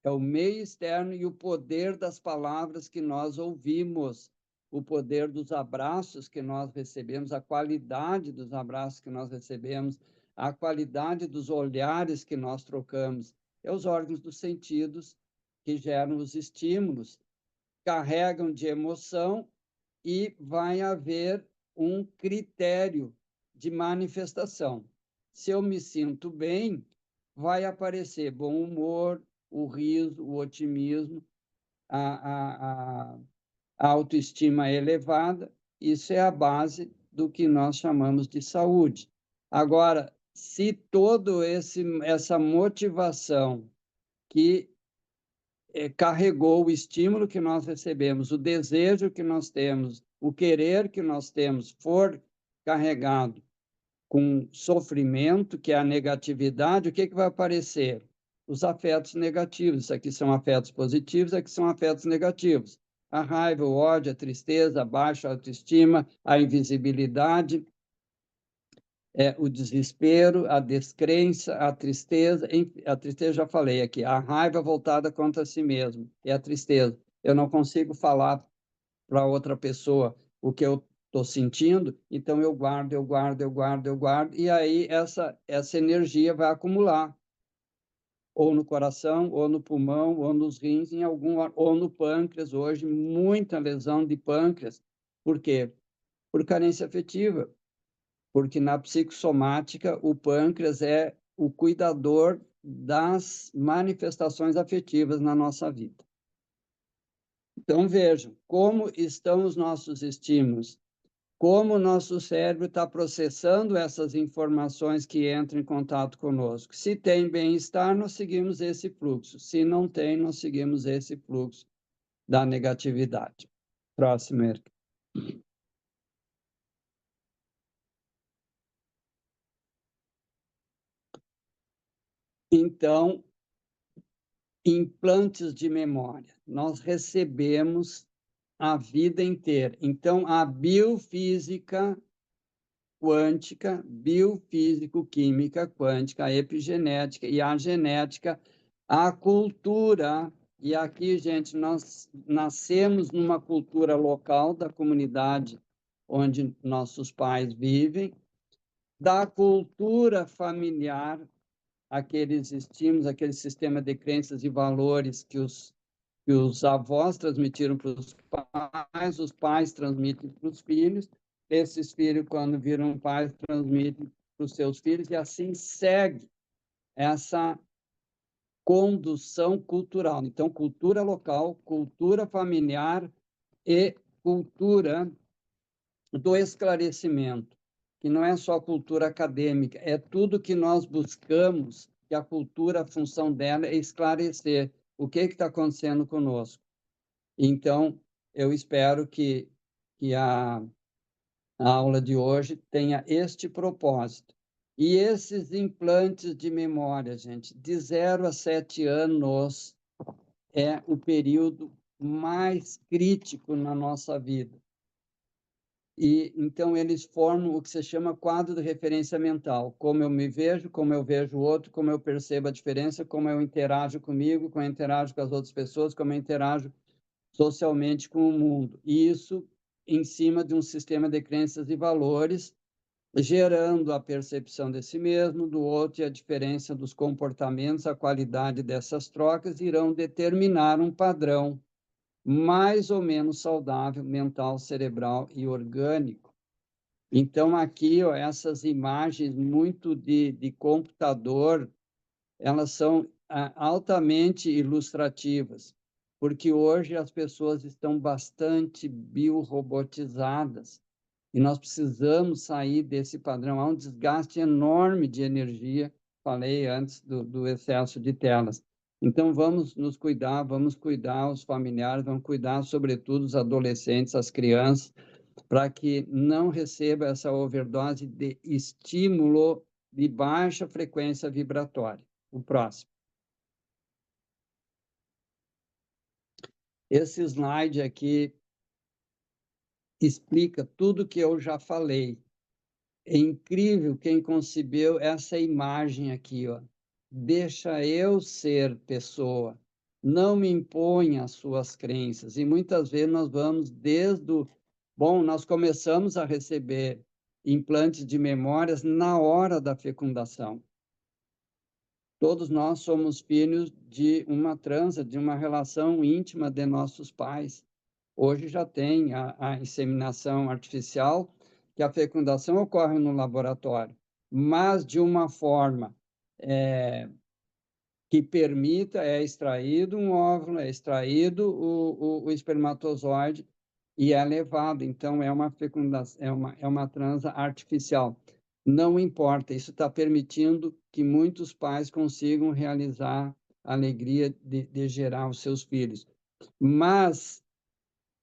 É o meio externo e o poder das palavras que nós ouvimos. o poder dos abraços que nós recebemos, a qualidade dos abraços que nós recebemos, a qualidade dos olhares que nós trocamos. É os órgãos dos sentidos que geram os estímulos, carregam de emoção e vai haver um critério de manifestação. Se eu me sinto bem, vai aparecer bom humor, o riso, o otimismo, a autoestima elevada. Isso é a base do que nós chamamos de saúde. Agora, se todo essa motivação que carregou o estímulo que nós recebemos, o desejo que nós temos, o querer que nós temos, for carregado com sofrimento, que é a negatividade, o que vai aparecer? Os afetos negativos. Isso aqui são afetos positivos, aqui são afetos negativos. A raiva, o ódio, a tristeza, a baixa autoestima, a invisibilidade, o desespero, a descrença, a tristeza já falei aqui, a raiva voltada contra si mesmo, é a tristeza. Eu não consigo falar para outra pessoa o que eu estou sentindo, então eu guardo, eu guardo, eu guardo, eu guardo, e aí essa energia vai acumular, ou no coração, ou no pulmão, ou nos rins, ou no pâncreas. Hoje, muita lesão de pâncreas. Por quê? Por carência afetiva. Porque na psicossomática, o pâncreas é o cuidador das manifestações afetivas na nossa vida. Então, vejam como estão os nossos estímulos, como o nosso cérebro está processando essas informações que entram em contato conosco. Se tem bem-estar, nós seguimos esse fluxo. Se não tem, nós seguimos esse fluxo da negatividade. Próximo, Erika. Então, implantes de memória. Nós recebemos a vida inteira. Então, a biofísica quântica, biofísico-química quântica, a epigenética e a genética, a cultura. E aqui, gente, nós nascemos numa cultura local da comunidade onde nossos pais vivem, da cultura familiar, aqueles estímulos, aquele sistema de crenças e valores que os avós transmitiram para os pais transmitem para os filhos, esses filhos, quando viram pais, transmitem para os seus filhos, e assim segue essa condução cultural. Então, cultura local, cultura familiar e cultura do esclarecimento, que não é só cultura acadêmica, é tudo que nós buscamos, que a cultura, a função dela é esclarecer o que está acontecendo conosco. Então, eu espero que a aula de hoje tenha este propósito. E esses implantes de memória, gente, de 0 a 7 anos é o período mais crítico na nossa vida. E então eles formam o que se chama quadro de referência mental, como eu me vejo, como eu vejo o outro, como eu percebo a diferença, como eu interajo comigo, como eu interajo com as outras pessoas, como eu interajo socialmente com o mundo. E isso em cima de um sistema de crenças e valores, gerando a percepção de si mesmo, do outro, e a diferença dos comportamentos, a qualidade dessas trocas irão determinar um padrão mais ou menos saudável, mental, cerebral e orgânico. Então, aqui, ó, essas imagens muito de computador, elas são altamente ilustrativas, porque hoje as pessoas estão bastante biorobotizadas e nós precisamos sair desse padrão. Há um desgaste enorme de energia, falei antes do excesso de telas. Então, vamos nos cuidar, vamos cuidar os familiares, vamos cuidar, sobretudo, os adolescentes, as crianças, para que não receba essa overdose de estímulo de baixa frequência vibratória. O próximo. Esse slide aqui explica tudo que eu já falei. É incrível quem concebeu essa imagem aqui, ó. Deixa eu ser pessoa, não me imponha as suas crenças. E muitas vezes nós vamos desde Bom, nós começamos a receber implantes de memórias na hora da fecundação. Todos nós somos filhos de uma transa, de uma relação íntima de nossos pais. Hoje já tem a inseminação artificial, que a fecundação ocorre no laboratório, mas de uma forma que permita, é extraído um óvulo, é extraído o espermatozoide e é levado. Então, é uma fecundação, é uma transa artificial. Não importa, isso está permitindo que muitos pais consigam realizar a alegria de gerar os seus filhos. Mas,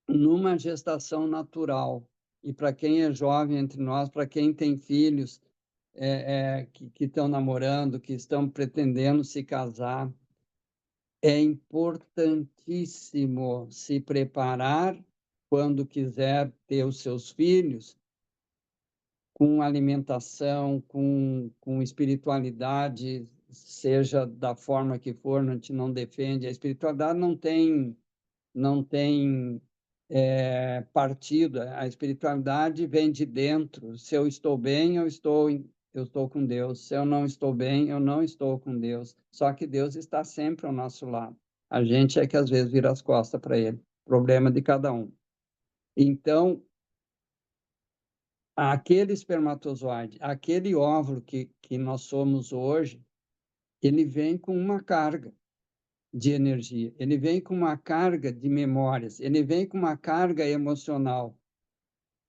numa gestação natural, e para quem é jovem entre nós, para quem tem filhos que estão namorando, que estão pretendendo se casar, é importantíssimo se preparar quando quiser ter os seus filhos com alimentação, com espiritualidade, seja da forma que for, a gente não defende. A espiritualidade não tem partido. A espiritualidade vem de dentro. Se eu estou bem, eu estou com Deus. Se eu não estou bem, eu não estou com Deus. Só que Deus está sempre ao nosso lado. A gente é que às vezes vira as costas para ele. Problema de cada um. Então, aquele espermatozoide, aquele óvulo que nós somos hoje, ele vem com uma carga de energia, ele vem com uma carga de memórias, ele vem com uma carga emocional,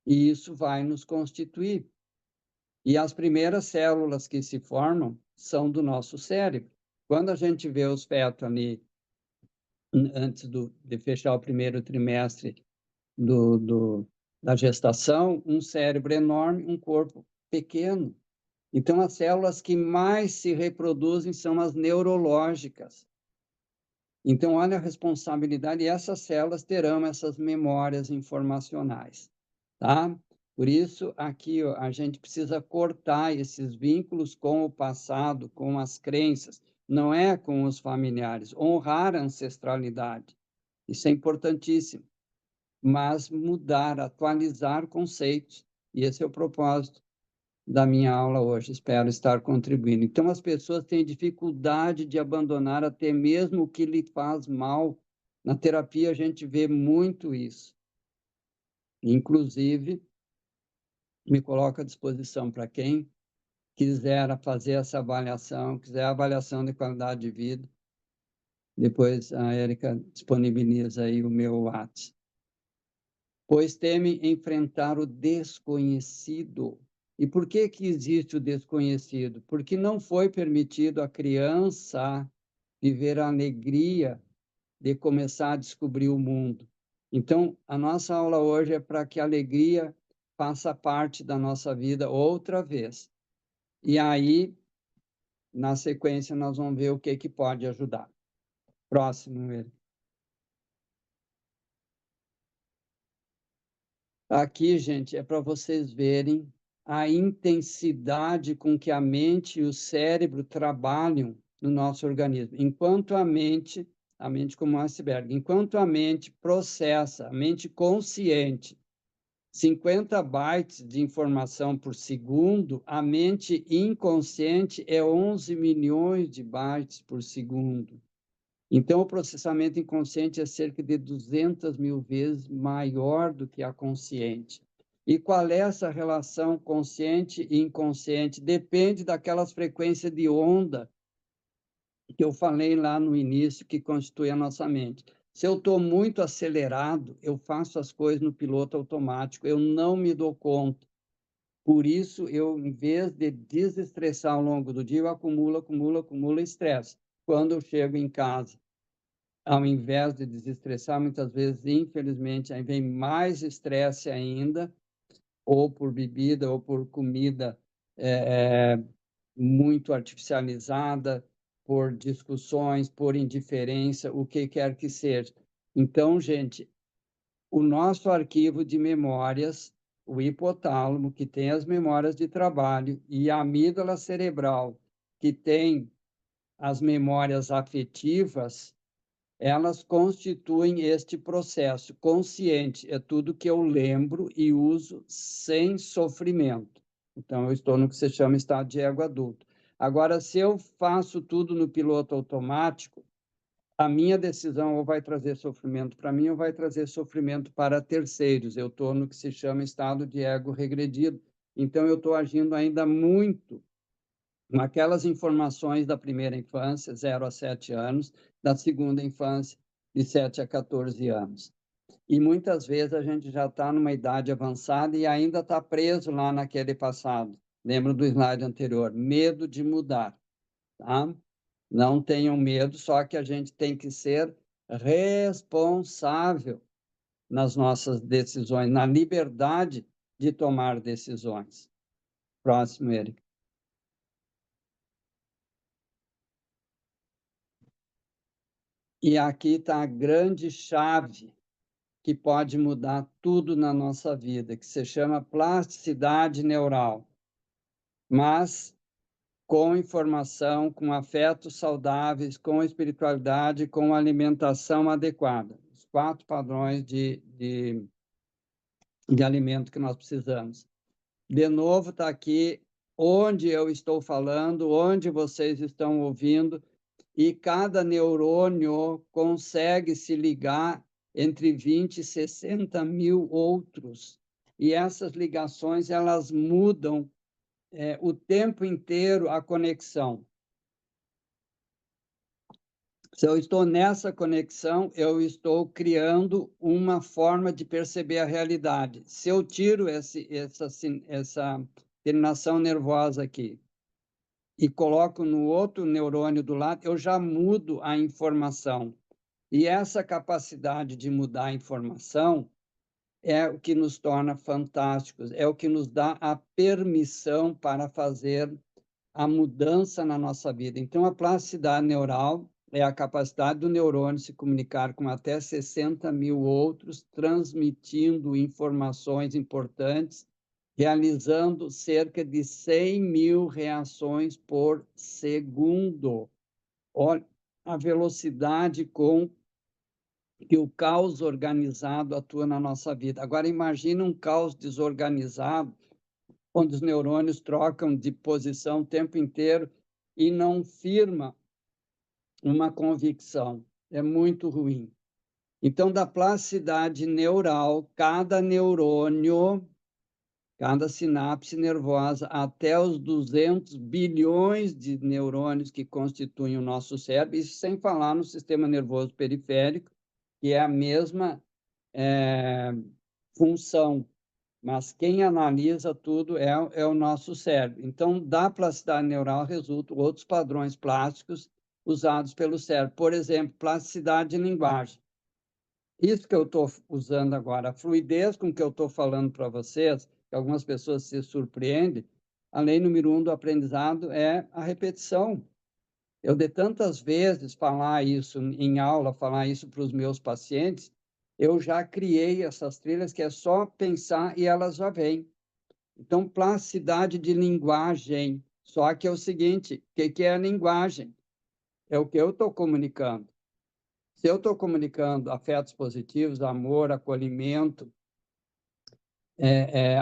e isso vai nos constituir. E as primeiras células que se formam são do nosso cérebro. Quando a gente vê os fetos ali, antes de fechar o primeiro trimestre da gestação, um cérebro enorme, um corpo pequeno. Então, as células que mais se reproduzem são as neurológicas. Então, olha a responsabilidade, e essas células terão essas memórias informacionais, tá? Por isso, aqui ó, a gente precisa cortar esses vínculos com o passado, com as crenças, não é com os familiares, honrar a ancestralidade. Isso é importantíssimo, mas mudar, atualizar conceitos, e esse é o propósito da minha aula hoje, espero estar contribuindo. Então, as pessoas têm dificuldade de abandonar até mesmo o que lhe faz mal. Na terapia, a gente vê muito isso. Inclusive, me coloco à disposição para quem quiser fazer essa avaliação, quiser avaliação de qualidade de vida. Depois a Érica disponibiliza aí o meu WhatsApp. Pois teme enfrentar o desconhecido. E por que que existe o desconhecido? Porque não foi permitido à criança viver a alegria de começar a descobrir o mundo. Então, a nossa aula hoje é para que a alegria faça parte da nossa vida outra vez. E aí, na sequência, nós vamos ver o que pode ajudar. Próximo, ele. Aqui, gente, é para vocês verem a intensidade com que a mente e o cérebro trabalham no nosso organismo. Enquanto a mente como um iceberg, enquanto a mente processa, a mente consciente, 50 bytes de informação por segundo, a mente inconsciente é 11 milhões de bytes por segundo. Então, o processamento inconsciente é cerca de 200 mil vezes maior do que a consciente. E qual é essa relação consciente e inconsciente? Depende daquelas frequências de onda que eu falei lá no início, que constitui a nossa mente. Se eu estou muito acelerado, eu faço as coisas no piloto automático, eu não me dou conta. Por isso, eu, em vez de desestressar ao longo do dia, eu acumulo estresse. Quando eu chego em casa, ao invés de desestressar, muitas vezes, infelizmente, aí vem mais estresse ainda, ou por bebida, ou por comida muito artificializada, por discussões, por indiferença, o que quer que seja. Então, gente, o nosso arquivo de memórias, o hipotálamo, que tem as memórias de trabalho, e a amígdala cerebral, que tem as memórias afetivas, elas constituem este processo consciente. É tudo que eu lembro e uso sem sofrimento. Então, eu estou no que se chama estado de ego adulto. Agora, se eu faço tudo no piloto automático, a minha decisão ou vai trazer sofrimento para mim ou vai trazer sofrimento para terceiros. Eu estou no que se chama estado de ego regredido. Então, eu estou agindo ainda muito naquelas informações da primeira infância, 0 a 7 anos, da segunda infância, de 7 a 14 anos. E muitas vezes a gente já está numa idade avançada e ainda está preso lá naquele passado. Lembra do slide anterior? Medo de mudar, tá? Não tenham medo, só que a gente tem que ser responsável nas nossas decisões, na liberdade de tomar decisões. Próximo, Eric. E aqui está a grande chave que pode mudar tudo na nossa vida, que se chama plasticidade neural. Mas com informação, com afetos saudáveis, com espiritualidade, com alimentação adequada. Os 4 padrões de alimento que nós precisamos. De novo, está aqui onde eu estou falando, onde vocês estão ouvindo, e cada neurônio consegue se ligar entre 20 e 60 mil outros. E essas ligações, elas mudam o tempo inteiro a conexão. Se eu estou nessa conexão, eu estou criando uma forma de perceber a realidade. Se eu tiro essa terminação nervosa aqui e coloco no outro neurônio do lado, eu já mudo a informação. E essa capacidade de mudar a informação é o que nos torna fantásticos, é o que nos dá a permissão para fazer a mudança na nossa vida. Então, a plasticidade neural é a capacidade do neurônio se comunicar com até 60 mil outros, transmitindo informações importantes, realizando cerca de 100 mil reações por segundo. Olha a velocidade com que o caos organizado atua na nossa vida. Agora, imagine um caos desorganizado, onde os neurônios trocam de posição o tempo inteiro e não firma uma convicção. É muito ruim. Então, da plasticidade neural, cada neurônio, cada sinapse nervosa, até os 200 bilhões de neurônios que constituem o nosso cérebro, isso sem falar no sistema nervoso periférico, que é a mesma função, mas quem analisa tudo é o nosso cérebro. Então, da plasticidade neural resultam outros padrões plásticos usados pelo cérebro. Por exemplo, plasticidade de linguagem. Isso que eu estou usando agora, a fluidez com que eu estou falando para vocês, que algumas pessoas se surpreendem, a lei número 1 do aprendizado é a repetição. Eu de tantas vezes falar isso em aula, falar isso para os meus pacientes, eu já criei essas trilhas que é só pensar e elas já vêm. Então, plasticidade de linguagem. Só que é o seguinte, o que é a linguagem? É o que eu estou comunicando. Se eu estou comunicando afetos positivos, amor, acolhimento,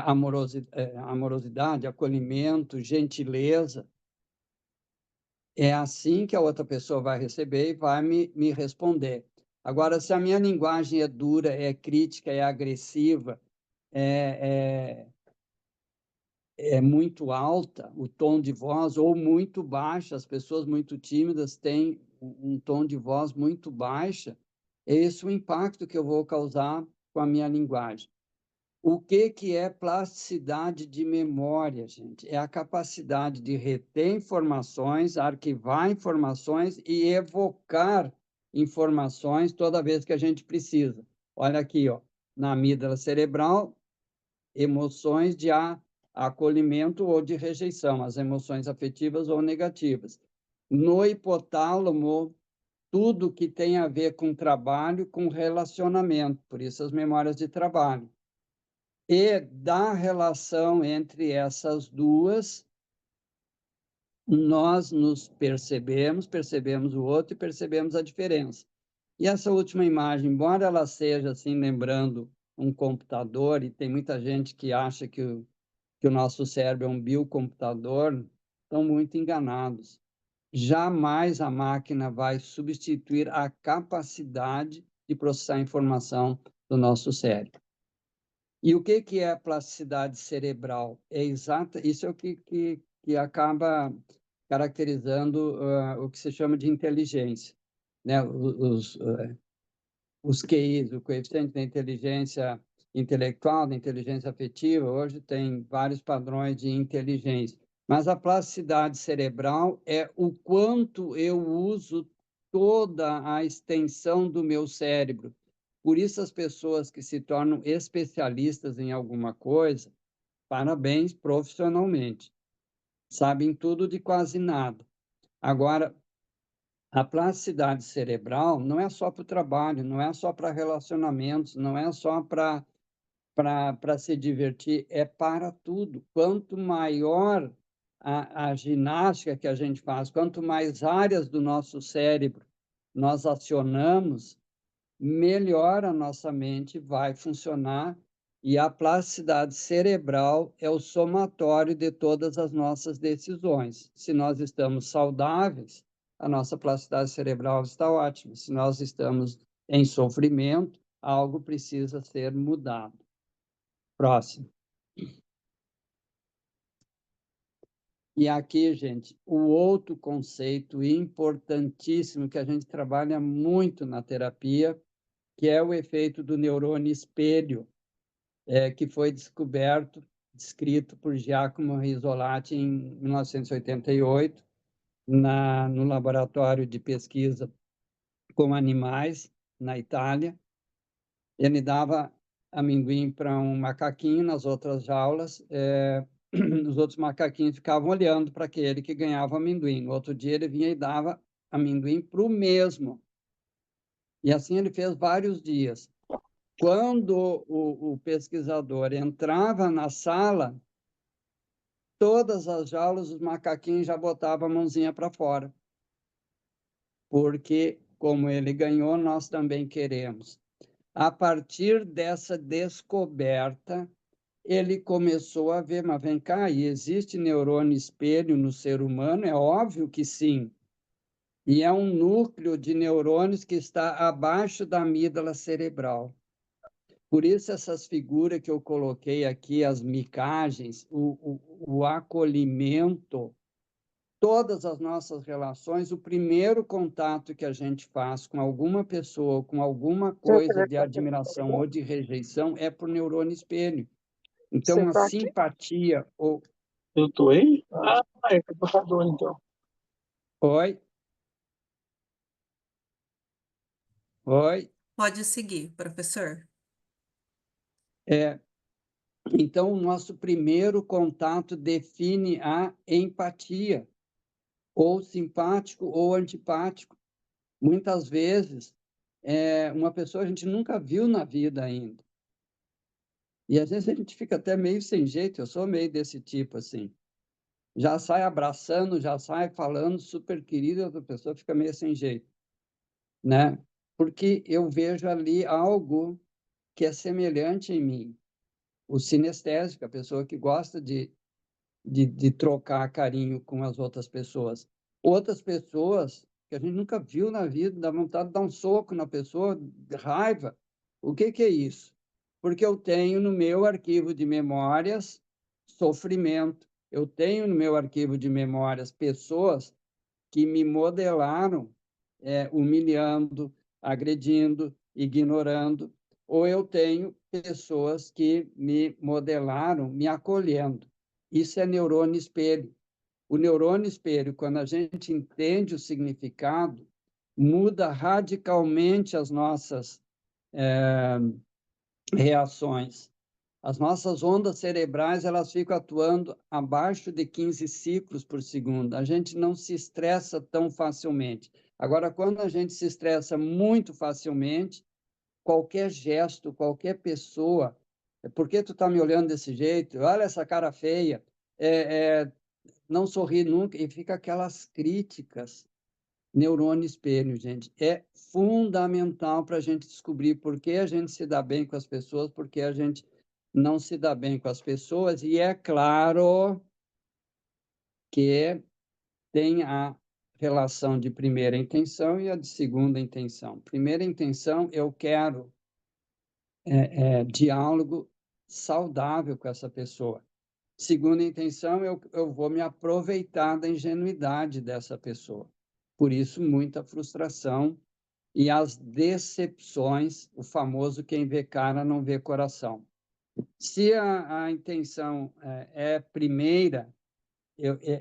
amorosidade, acolhimento, gentileza, é assim que a outra pessoa vai receber e vai me responder. Agora, se a minha linguagem é dura, é crítica, é agressiva, é, é muito alta, o tom de voz, ou muito baixa, as pessoas muito tímidas têm um tom de voz muito baixa, é esse o impacto que eu vou causar com a minha linguagem. O que é plasticidade de memória, gente? É a capacidade de reter informações, arquivar informações e evocar informações toda vez que a gente precisa. Olha aqui, ó, na amígdala cerebral, emoções de acolhimento ou de rejeição, as emoções afetivas ou negativas. No hipotálamo, tudo que tem a ver com trabalho, com relacionamento, por isso as memórias de trabalho. E da relação entre essas duas, nós nos percebemos o outro e percebemos a diferença. E essa última imagem, embora ela seja, assim, lembrando um computador, e tem muita gente que acha que o nosso cérebro é um biocomputador, estão muito enganados. Jamais a máquina vai substituir a capacidade de processar informação do nosso cérebro. E o que é a plasticidade cerebral? É exata, isso é o que acaba caracterizando o que se chama de inteligência, né? Os QIs, o coeficiente da inteligência intelectual, da inteligência afetiva, hoje tem vários padrões de inteligência. Mas a plasticidade cerebral é o quanto eu uso toda a extensão do meu cérebro. Por isso, as pessoas que se tornam especialistas em alguma coisa, parabéns profissionalmente, sabem tudo de quase nada. Agora, a plasticidade cerebral não é só para o trabalho, não é só para relacionamentos, não é só para se divertir, é para tudo. Quanto maior a ginástica que a gente faz, quanto mais áreas do nosso cérebro nós acionamos, melhor a nossa mente vai funcionar e a plasticidade cerebral é o somatório de todas as nossas decisões. Se nós estamos saudáveis, a nossa plasticidade cerebral está ótima. Se nós estamos em sofrimento, algo precisa ser mudado. Próximo. E aqui, gente, o outro conceito importantíssimo que a gente trabalha muito na terapia, que é o efeito do neurônio espelho, que foi descrito por Giacomo Rizzolatti em 1988, no laboratório de pesquisa com animais, na Itália. Ele dava amendoim para um macaquinho nas outras jaulas, os outros macaquinhos ficavam olhando para aquele que ganhava amendoim. No outro dia, ele vinha e dava amendoim para o mesmo. E assim ele fez vários dias. Quando o pesquisador entrava na sala, todas as jaulas, os macaquinhos já botavam a mãozinha para fora. Porque, como ele ganhou, nós também queremos. A partir dessa descoberta, ele começou a ver, mas vem cá, e existe neurônio espelho no ser humano? É óbvio que sim. E é um núcleo de neurônios que está abaixo da amígdala cerebral. Por isso, essas figuras que eu coloquei aqui, as micagens, o acolhimento, todas as nossas relações, o primeiro contato que a gente faz com alguma pessoa, com alguma coisa de admiração ou de rejeição, é por neurônio espelho. Então, a simpatia ou... Eu tô aí? Ah, é computador, então. Oi? Oi? Pode seguir, professor. Então, o nosso primeiro contato define a empatia, ou simpático ou antipático. Muitas vezes, uma pessoa a gente nunca viu na vida ainda. E às vezes a gente fica até meio sem jeito, eu sou meio desse tipo, assim. Já sai abraçando, já sai falando super querido, a outra pessoa fica meio sem jeito, né? Porque eu vejo ali algo que é semelhante em mim. O sinestésico, a pessoa que gosta de trocar carinho com as outras pessoas. Outras pessoas que a gente nunca viu na vida, dá vontade de dar um soco na pessoa, de raiva. O que é isso? Porque eu tenho no meu arquivo de memórias sofrimento. Eu tenho no meu arquivo de memórias pessoas que me modelaram humilhando, agredindo, ignorando, ou eu tenho pessoas que me modelaram me acolhendo. Isso é neurônio espelho. O neurônio espelho, quando a gente entende o significado, muda radicalmente as nossas reações. As nossas ondas cerebrais, elas ficam atuando abaixo de 15 ciclos por segundo. A gente não se estressa tão facilmente. Agora, quando a gente se estressa muito facilmente, qualquer gesto, qualquer pessoa, por que tu está me olhando desse jeito? Olha essa cara feia, não sorri nunca, e fica aquelas críticas. Neurônio espelho, gente, é fundamental para a gente descobrir por que a gente se dá bem com as pessoas, por que a gente não se dá bem com as pessoas, e é claro que tem a relação de primeira intenção e a de segunda intenção. Primeira intenção, eu quero diálogo saudável com essa pessoa. Segunda intenção, eu vou me aproveitar da ingenuidade dessa pessoa. Por isso, muita frustração e as decepções, o famoso quem vê cara não vê coração. Se a intenção é primeira,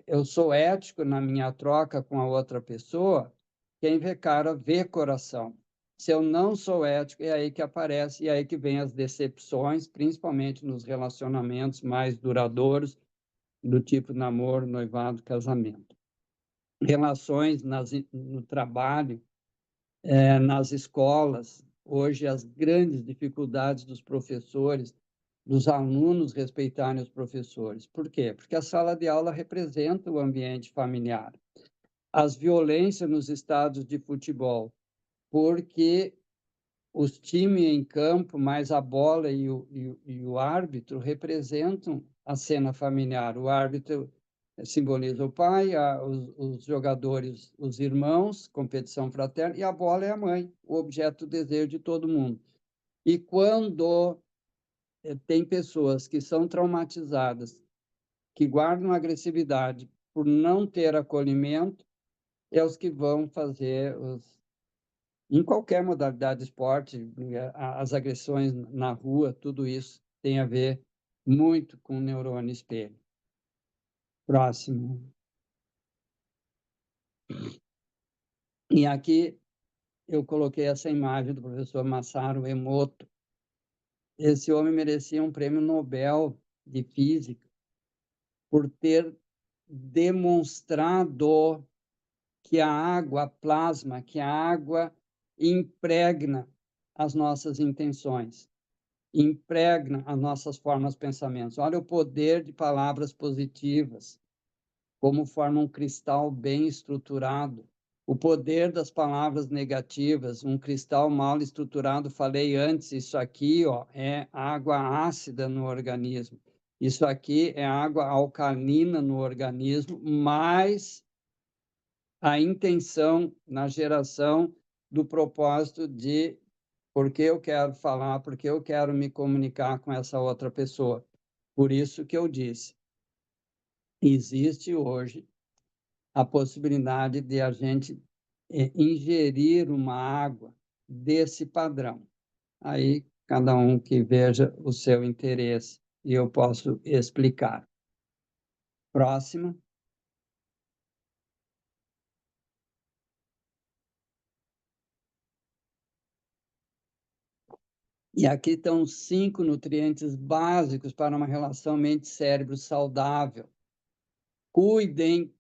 eu sou ético na minha troca com a outra pessoa, quem vê cara vê coração. Se eu não sou ético, é aí que aparece, e é aí que vem as decepções, principalmente nos relacionamentos mais duradouros, do tipo namoro, noivado, casamento. Relações no trabalho, nas escolas, hoje as grandes dificuldades dos professores, dos alunos respeitarem os professores. Por quê? Porque a sala de aula representa o ambiente familiar. As violências nos estádios de futebol, porque os times em campo, mais a bola e o árbitro, representam a cena familiar. O árbitro simboliza o pai, os jogadores, os irmãos, competição fraterna, e a bola é a mãe, o objeto do desejo de todo mundo. E quando tem pessoas que são traumatizadas, que guardam agressividade por não ter acolhimento, é os que vão fazer em qualquer modalidade de esporte, as agressões na rua, tudo isso tem a ver muito com o neurônio espelho. Próximo. E aqui eu coloquei essa imagem do professor Masaru Emoto. Esse homem merecia um prêmio Nobel de Física por ter demonstrado que a água plasma, que a água impregna as nossas intenções, impregna as nossas formas de pensamentos. Olha o poder de palavras positivas, como forma um cristal bem estruturado. O poder das palavras negativas, um cristal mal estruturado, falei antes, isso aqui é água ácida no organismo. Isso aqui é água alcalina no organismo, mais a intenção na geração do propósito de porque eu quero falar, porque eu quero me comunicar com essa outra pessoa. Por isso que eu disse, existe hoje a possibilidade de a gente ingerir uma água desse padrão. Aí, cada um que veja o seu interesse e eu posso explicar. Próxima. E aqui estão 5 nutrientes básicos para uma relação mente-cérebro saudável. Cuidem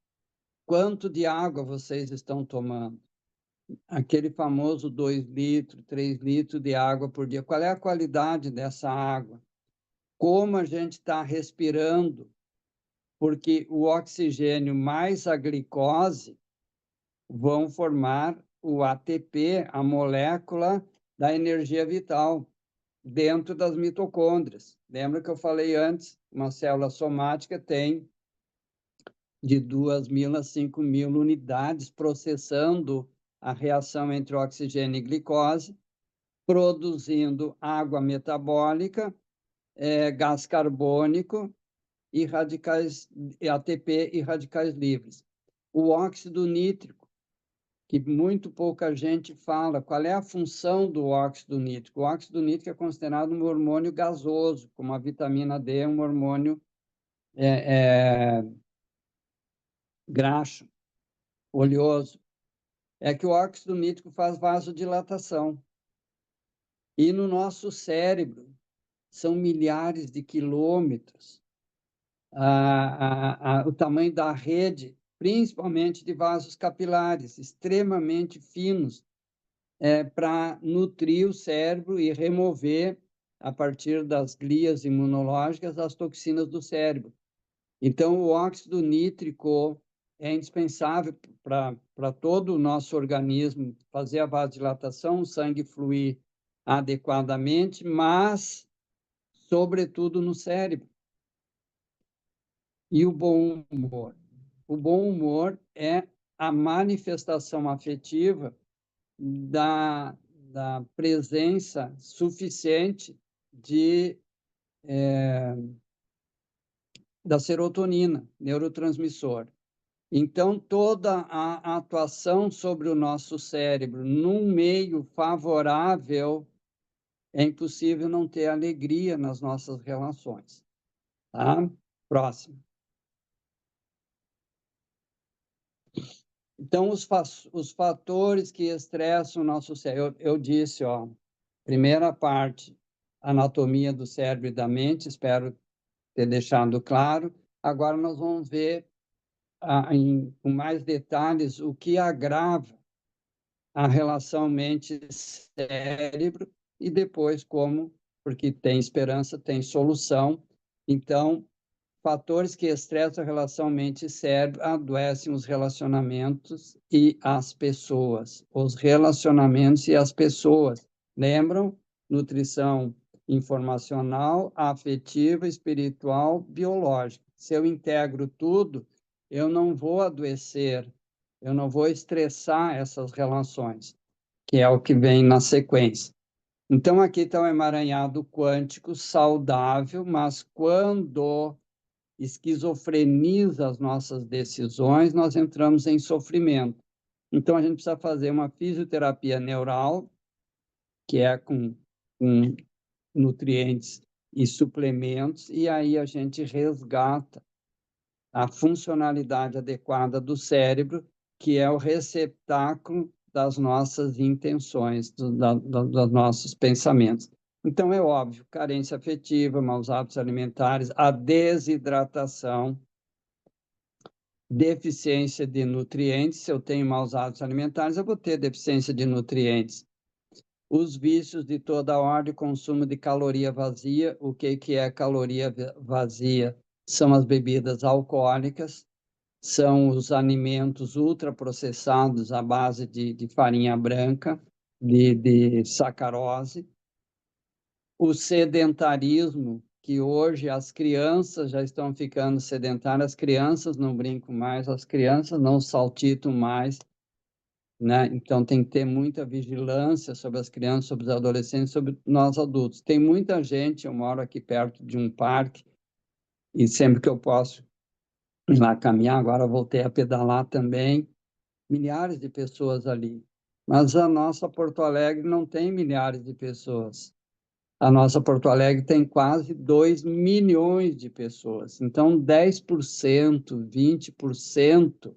quanto de água vocês estão tomando. Aquele famoso 2 litros, 3 litros de água por dia. Qual é a qualidade dessa água? Como a gente está respirando? Porque o oxigênio mais a glicose vão formar o ATP, a molécula da energia vital, dentro das mitocôndrias. Lembra que eu falei antes? Uma célula somática tem de 2.000 a 5.000 unidades processando a reação entre oxigênio e glicose, produzindo água metabólica, gás carbônico e radicais ATP e radicais livres. O óxido nítrico, que muito pouca gente fala, qual é a função do óxido nítrico? O óxido nítrico é considerado um hormônio gasoso, como a vitamina D é um hormônio graxo, oleoso. É que o óxido nítrico faz vasodilatação. E no nosso cérebro, são milhares de quilômetros o tamanho da rede, principalmente de vasos capilares, extremamente finos, para nutrir o cérebro e remover, a partir das glias imunológicas, as toxinas do cérebro. Então, o óxido nítrico é indispensável para todo o nosso organismo fazer a vasodilatação, o sangue fluir adequadamente, mas, sobretudo, no cérebro. E o bom humor? O bom humor é a manifestação afetiva da presença suficiente da serotonina, neurotransmissor. Então, toda a atuação sobre o nosso cérebro num meio favorável, é impossível não ter alegria nas nossas relações. Tá? Próximo. Então, os fatores que estressam o nosso cérebro. Eu disse, ó, primeira parte, anatomia do cérebro e da mente, espero ter deixado claro. Agora nós vamos ver com mais detalhes o que agrava a relação mente-cérebro e depois como, porque tem esperança, tem solução. Então, fatores que estressam a relação mente-cérebro adoecem os relacionamentos e as pessoas. Os relacionamentos e as pessoas. Lembram? Nutrição informacional, afetiva, espiritual, biológica. Se eu integro tudo, eu não vou adoecer, eu não vou estressar essas relações, que é o que vem na sequência. Então, aqui está um emaranhado quântico saudável, mas quando esquizofreniza as nossas decisões, nós entramos em sofrimento. Então, a gente precisa fazer uma fisioterapia neural, que é com nutrientes e suplementos, e aí a gente resgata a funcionalidade adequada do cérebro, que é o receptáculo das nossas intenções, dos nossos pensamentos. Então, é óbvio, carência afetiva, maus hábitos alimentares, a desidratação, deficiência de nutrientes. Se eu tenho maus hábitos alimentares, eu vou ter deficiência de nutrientes. Os vícios de toda ordem, consumo de caloria vazia. O que é caloria vazia? São as bebidas alcoólicas, são os alimentos ultraprocessados à base de farinha branca, de sacarose. O sedentarismo, que hoje as crianças já estão ficando sedentárias, as crianças não brincam mais, as crianças não saltitam mais, né? Então tem que ter muita vigilância sobre as crianças, sobre os adolescentes, sobre nós adultos. Tem muita gente, eu moro aqui perto de um parque, e sempre que eu posso ir lá caminhar, agora eu voltei a pedalar também, milhares de pessoas ali. Mas a nossa Porto Alegre não tem milhares de pessoas. A nossa Porto Alegre tem quase 2 milhões de pessoas. Então, 10%, 20%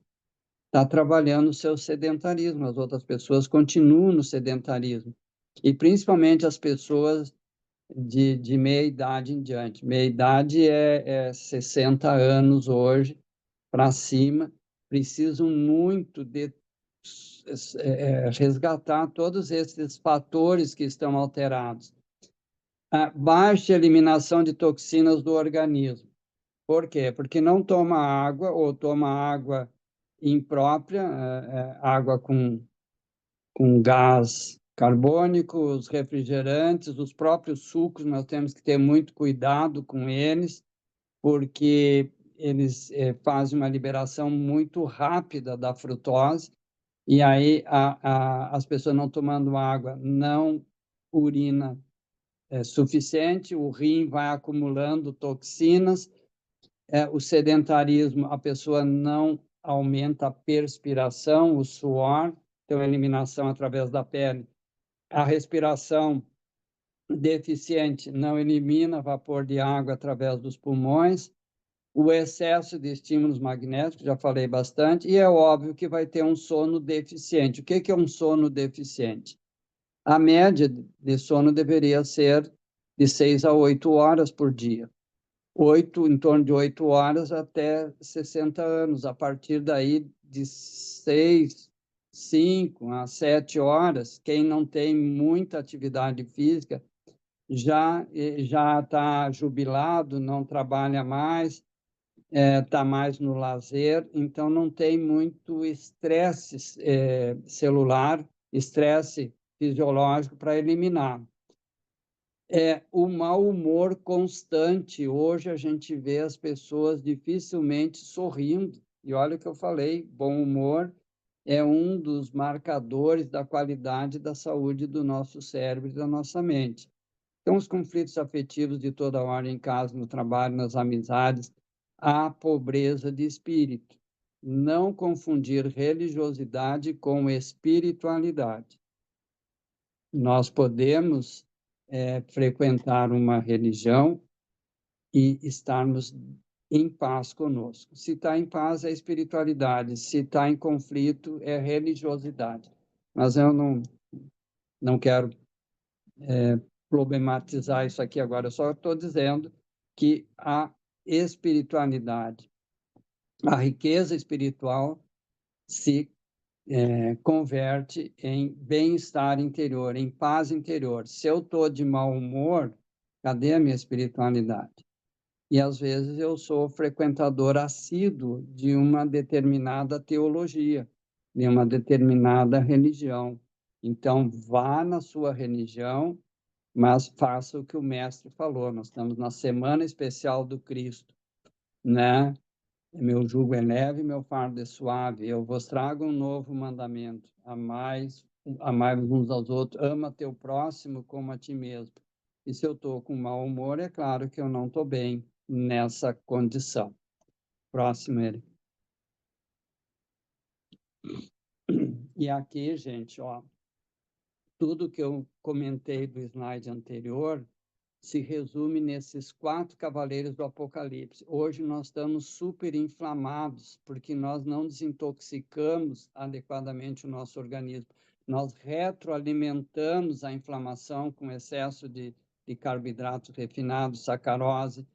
está trabalhando o seu sedentarismo. As outras pessoas continuam no sedentarismo. E principalmente as pessoas de meia idade em diante. Meia idade é 60 anos hoje para cima. Precisam muito de resgatar todos esses fatores que estão alterados. A baixa eliminação de toxinas do organismo. Por quê? Porque não toma água ou toma água imprópria, água com gás carbônico, os refrigerantes, os próprios sucos, nós temos que ter muito cuidado com eles, porque eles fazem uma liberação muito rápida da frutose, e aí as pessoas não tomando água não urina suficiente, o rim vai acumulando toxinas, o sedentarismo, a pessoa não aumenta a perspiração, o suor, então eliminação através da pele. A respiração deficiente não elimina vapor de água através dos pulmões. O excesso de estímulos magnéticos, já falei bastante, e é óbvio que vai ter um sono deficiente. O que é um sono deficiente? A média de sono deveria ser de 6 a 8 horas por dia. Em torno de 8 horas até 60 anos. A partir daí, de 6, 5 a 7 horas, quem não tem muita atividade física já está jubilado, não trabalha mais, está mais no lazer, então não tem muito estresse celular, estresse fisiológico para eliminar. O mau humor constante. Hoje a gente vê as pessoas dificilmente sorrindo. E olha o que eu falei, bom humor é um dos marcadores da qualidade da saúde do nosso cérebro e da nossa mente. Então, os conflitos afetivos de toda ordem em casa, no trabalho, nas amizades, a pobreza de espírito. Não confundir religiosidade com espiritualidade. Nós podemos frequentar uma religião e estarmos em paz conosco. Se está em paz, é espiritualidade. Se está em conflito, é religiosidade. Mas eu não quero problematizar isso aqui agora. Eu só estou dizendo que a espiritualidade, a riqueza espiritual se converte em bem-estar interior, em paz interior. Se eu estou de mau humor, cadê a minha espiritualidade? E às vezes eu sou frequentador assíduo de uma determinada teologia, de uma determinada religião. Então, vá na sua religião, mas faça o que o mestre falou. Nós estamos na semana especial do Cristo, né? Meu jugo é leve, meu fardo é suave. Eu vos trago um novo mandamento: amai-vos uns aos outros, ama teu próximo como a ti mesmo. E se eu estou com mau humor, é claro que eu não estou bem nessa condição. Próximo, ele. E aqui, gente, ó, tudo que eu comentei do slide anterior se resume nesses 4 cavaleiros do Apocalipse. Hoje nós estamos super inflamados, porque nós não desintoxicamos adequadamente o nosso organismo. Nós retroalimentamos a inflamação com excesso de carboidratos refinados, sacarose,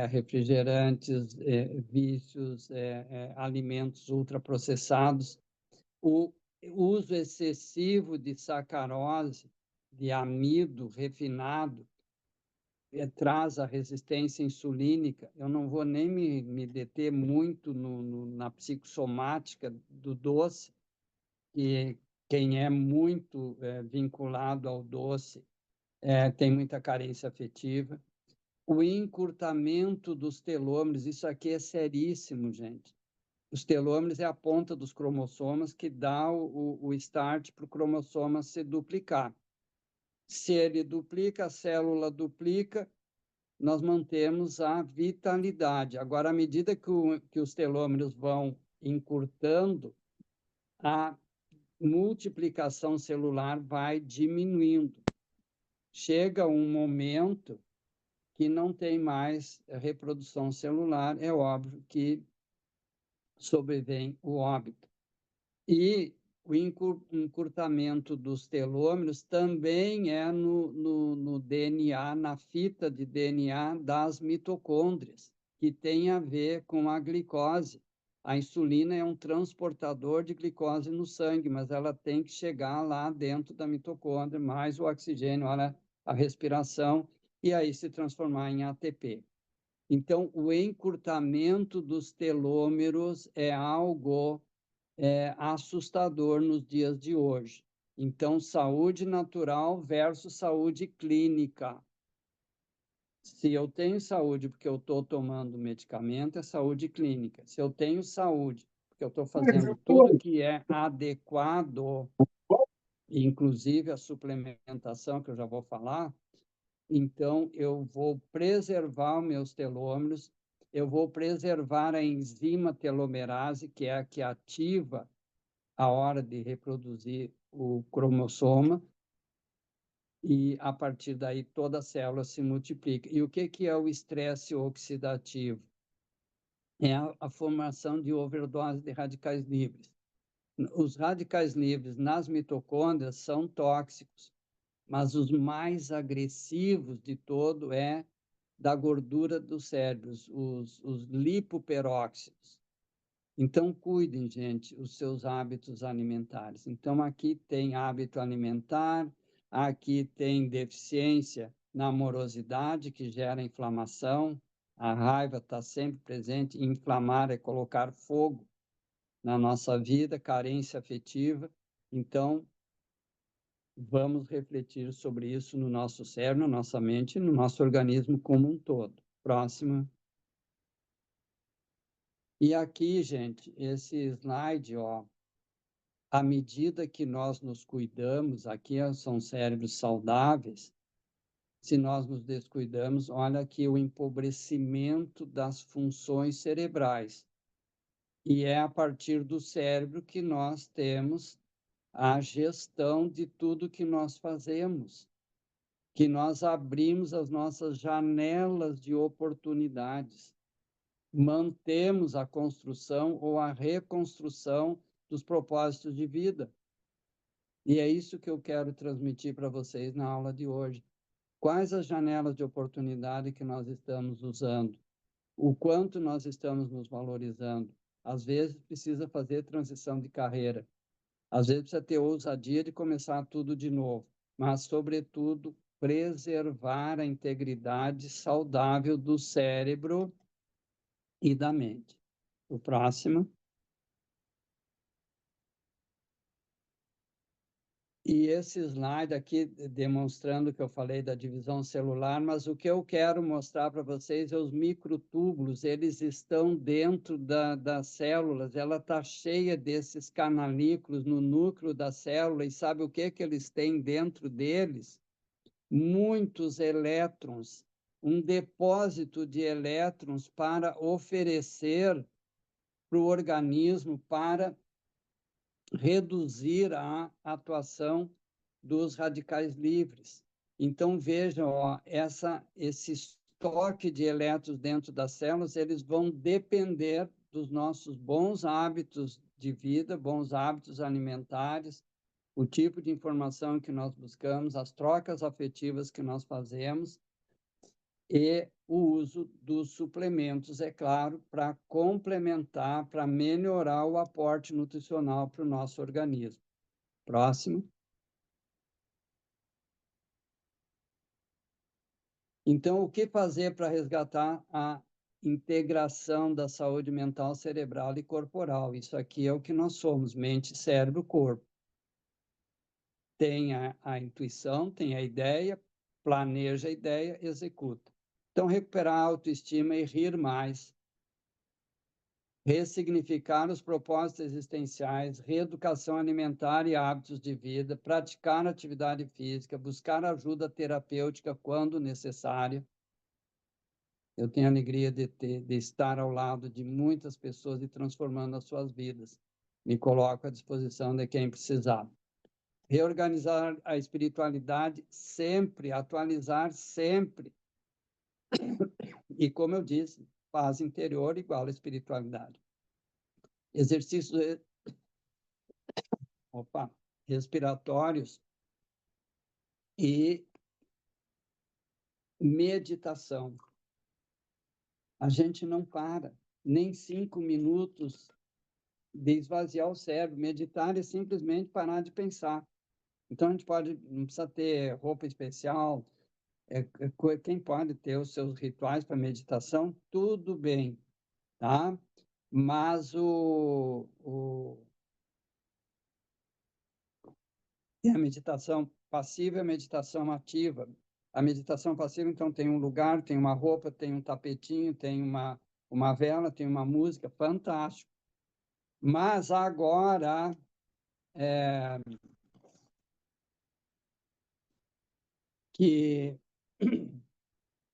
refrigerantes, vícios, alimentos ultraprocessados. O uso excessivo de sacarose, de amido refinado, traz a resistência insulínica. Eu não vou nem me deter muito na psicossomática do doce, que quem é muito vinculado ao doce tem muita carência afetiva. O encurtamento dos telômeros, isso aqui é seríssimo, gente. Os telômeros é a ponta dos cromossomas que dá o start para o cromossoma se duplicar. Se ele duplica, a célula duplica, nós mantemos a vitalidade. Agora, à medida que os telômeros vão encurtando, a multiplicação celular vai diminuindo. Chega um momento que não tem mais reprodução celular, é óbvio que sobrevém o óbito. E o encurtamento dos telômeros também é no DNA, na fita de DNA das mitocôndrias, que tem a ver com a glicose. A insulina é um transportador de glicose no sangue, mas ela tem que chegar lá dentro da mitocôndria, mais o oxigênio, olha, a respiração, e aí se transformar em ATP. Então, o encurtamento dos telômeros é algo assustador nos dias de hoje. Então, saúde natural versus saúde clínica. Se eu tenho saúde porque eu estou tomando medicamento, é saúde clínica. Se eu tenho saúde porque eu estou fazendo tudo que é adequado, inclusive a suplementação, que eu já vou falar, então eu vou preservar os meus telômeros, eu vou preservar a enzima telomerase, que é a que ativa a hora de reproduzir o cromossoma, e a partir daí toda a célula se multiplica. E o que é o estresse oxidativo? É a formação de overdose de radicais livres. Os radicais livres nas mitocôndrias são tóxicos, mas os mais agressivos de todo é da gordura dos cérebros, os lipoperóxidos. Então, cuidem, gente, os seus hábitos alimentares. Então, aqui tem hábito alimentar, aqui tem deficiência na amorosidade, que gera inflamação, A raiva está sempre presente, inflamar é colocar fogo na nossa vida, carência afetiva. Então, vamos refletir sobre isso no nosso cérebro, na nossa mente, no nosso organismo como um todo. Próxima. E aqui, gente, esse slide, ó, à medida que nós nos cuidamos, aqui são cérebros saudáveis, se nós nos descuidamos, olha aqui o empobrecimento das funções cerebrais. E é a partir do cérebro que nós temos a gestão de tudo que nós fazemos, que nós abrimos as nossas janelas de oportunidades, mantemos a construção ou a reconstrução dos propósitos de vida. E é isso que eu quero transmitir para vocês na aula de hoje. Quais as janelas de oportunidade que nós estamos usando? O quanto nós estamos nos valorizando? Às vezes precisa fazer transição de carreira. Às vezes precisa ter ousadia de começar tudo de novo. Mas, sobretudo, preservar a integridade saudável do cérebro e da mente. O próximo. E esse slide aqui demonstrando que eu falei da divisão celular, mas o que eu quero mostrar para vocês é os microtúbulos, eles estão dentro das células, ela está cheia desses canalículos no núcleo da célula, e sabe o que eles têm dentro deles? Muitos elétrons, um depósito de elétrons para oferecer para o organismo, para reduzir a atuação dos radicais livres. Então, vejam, ó, esse estoque de elétrons dentro das células, eles vão depender dos nossos bons hábitos de vida, bons hábitos alimentares, o tipo de informação que nós buscamos, as trocas afetivas que nós fazemos, e o uso dos suplementos, é claro, para complementar, para melhorar o aporte nutricional para o nosso organismo. Próximo. Então, o que fazer para resgatar a integração da saúde mental, cerebral e corporal? Isso aqui é o que nós somos, mente, cérebro, corpo. Tem a intuição, tem a ideia, planeja a ideia, executa. Então, recuperar a autoestima e rir mais, ressignificar os propósitos existenciais, reeducação alimentar e hábitos de vida, praticar atividade física, buscar ajuda terapêutica quando necessária. Eu tenho a alegria de estar ao lado de muitas pessoas e transformando as suas vidas. Me coloco à disposição de quem precisar. Reorganizar a espiritualidade sempre, atualizar sempre. E, como eu disse, paz interior igual a espiritualidade. Exercícios respiratórios e meditação. A gente não para, nem 5 minutos de esvaziar o cérebro. Meditar é simplesmente parar de pensar. Então, a gente não precisa ter roupa especial, quem pode ter os seus rituais para meditação, tudo bem, tá? Mas tem a meditação passiva e a meditação ativa. A meditação passiva, então, tem um lugar, tem uma roupa, tem um tapetinho, tem uma vela, tem uma música, fantástico. Mas agora, que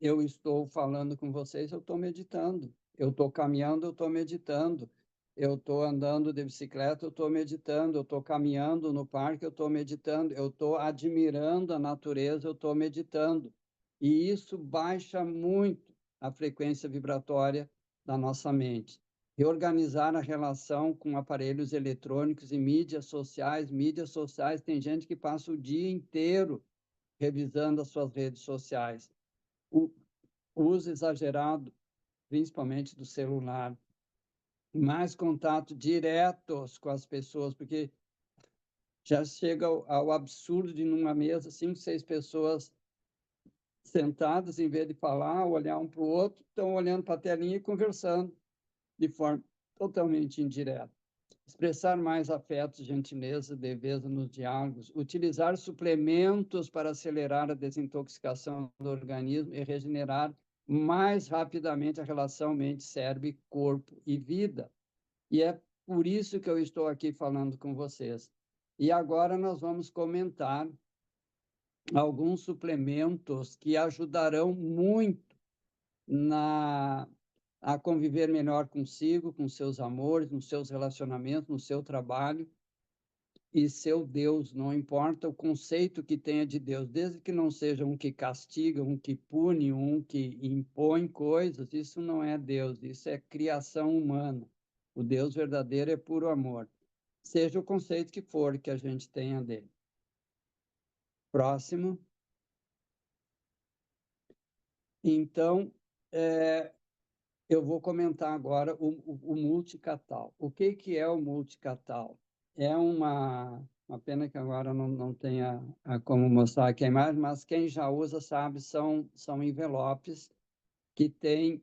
eu estou falando com vocês, eu estou meditando. Eu estou caminhando, eu estou meditando. Eu estou andando de bicicleta, eu estou meditando. Eu estou caminhando no parque, eu estou meditando. Eu estou admirando a natureza, eu estou meditando. E isso baixa muito a frequência vibratória da nossa mente. Reorganizar a relação com aparelhos eletrônicos e mídias sociais. Mídias sociais, tem gente que passa o dia inteiro revisando as suas redes sociais. O uso exagerado, principalmente do celular, mais contato diretos com as pessoas, porque já chega ao absurdo de numa mesa, 5, 6 pessoas sentados, em vez de falar, olhar um para o outro, estão olhando para a telinha e conversando de forma totalmente indireta. Expressar mais afeto, gentileza, leveza nos diálogos, utilizar suplementos para acelerar a desintoxicação do organismo e regenerar mais rapidamente a relação mente, cérebro, corpo e vida. E é por isso que eu estou aqui falando com vocês. E agora nós vamos comentar alguns suplementos que ajudarão muito a conviver melhor consigo, com seus amores, nos seus relacionamentos, no seu trabalho e seu Deus, não importa o conceito que tenha de Deus, desde que não seja um que castiga, um que pune, um que impõe coisas, isso não é Deus, isso é criação humana. O Deus verdadeiro é puro amor. Seja o conceito que for que a gente tenha dele. Próximo. Então, eu vou comentar agora o multicatal. O que é o multicatal? É uma pena que agora não tenha como mostrar aqui a imagem, mas quem já usa sabe, são envelopes que têm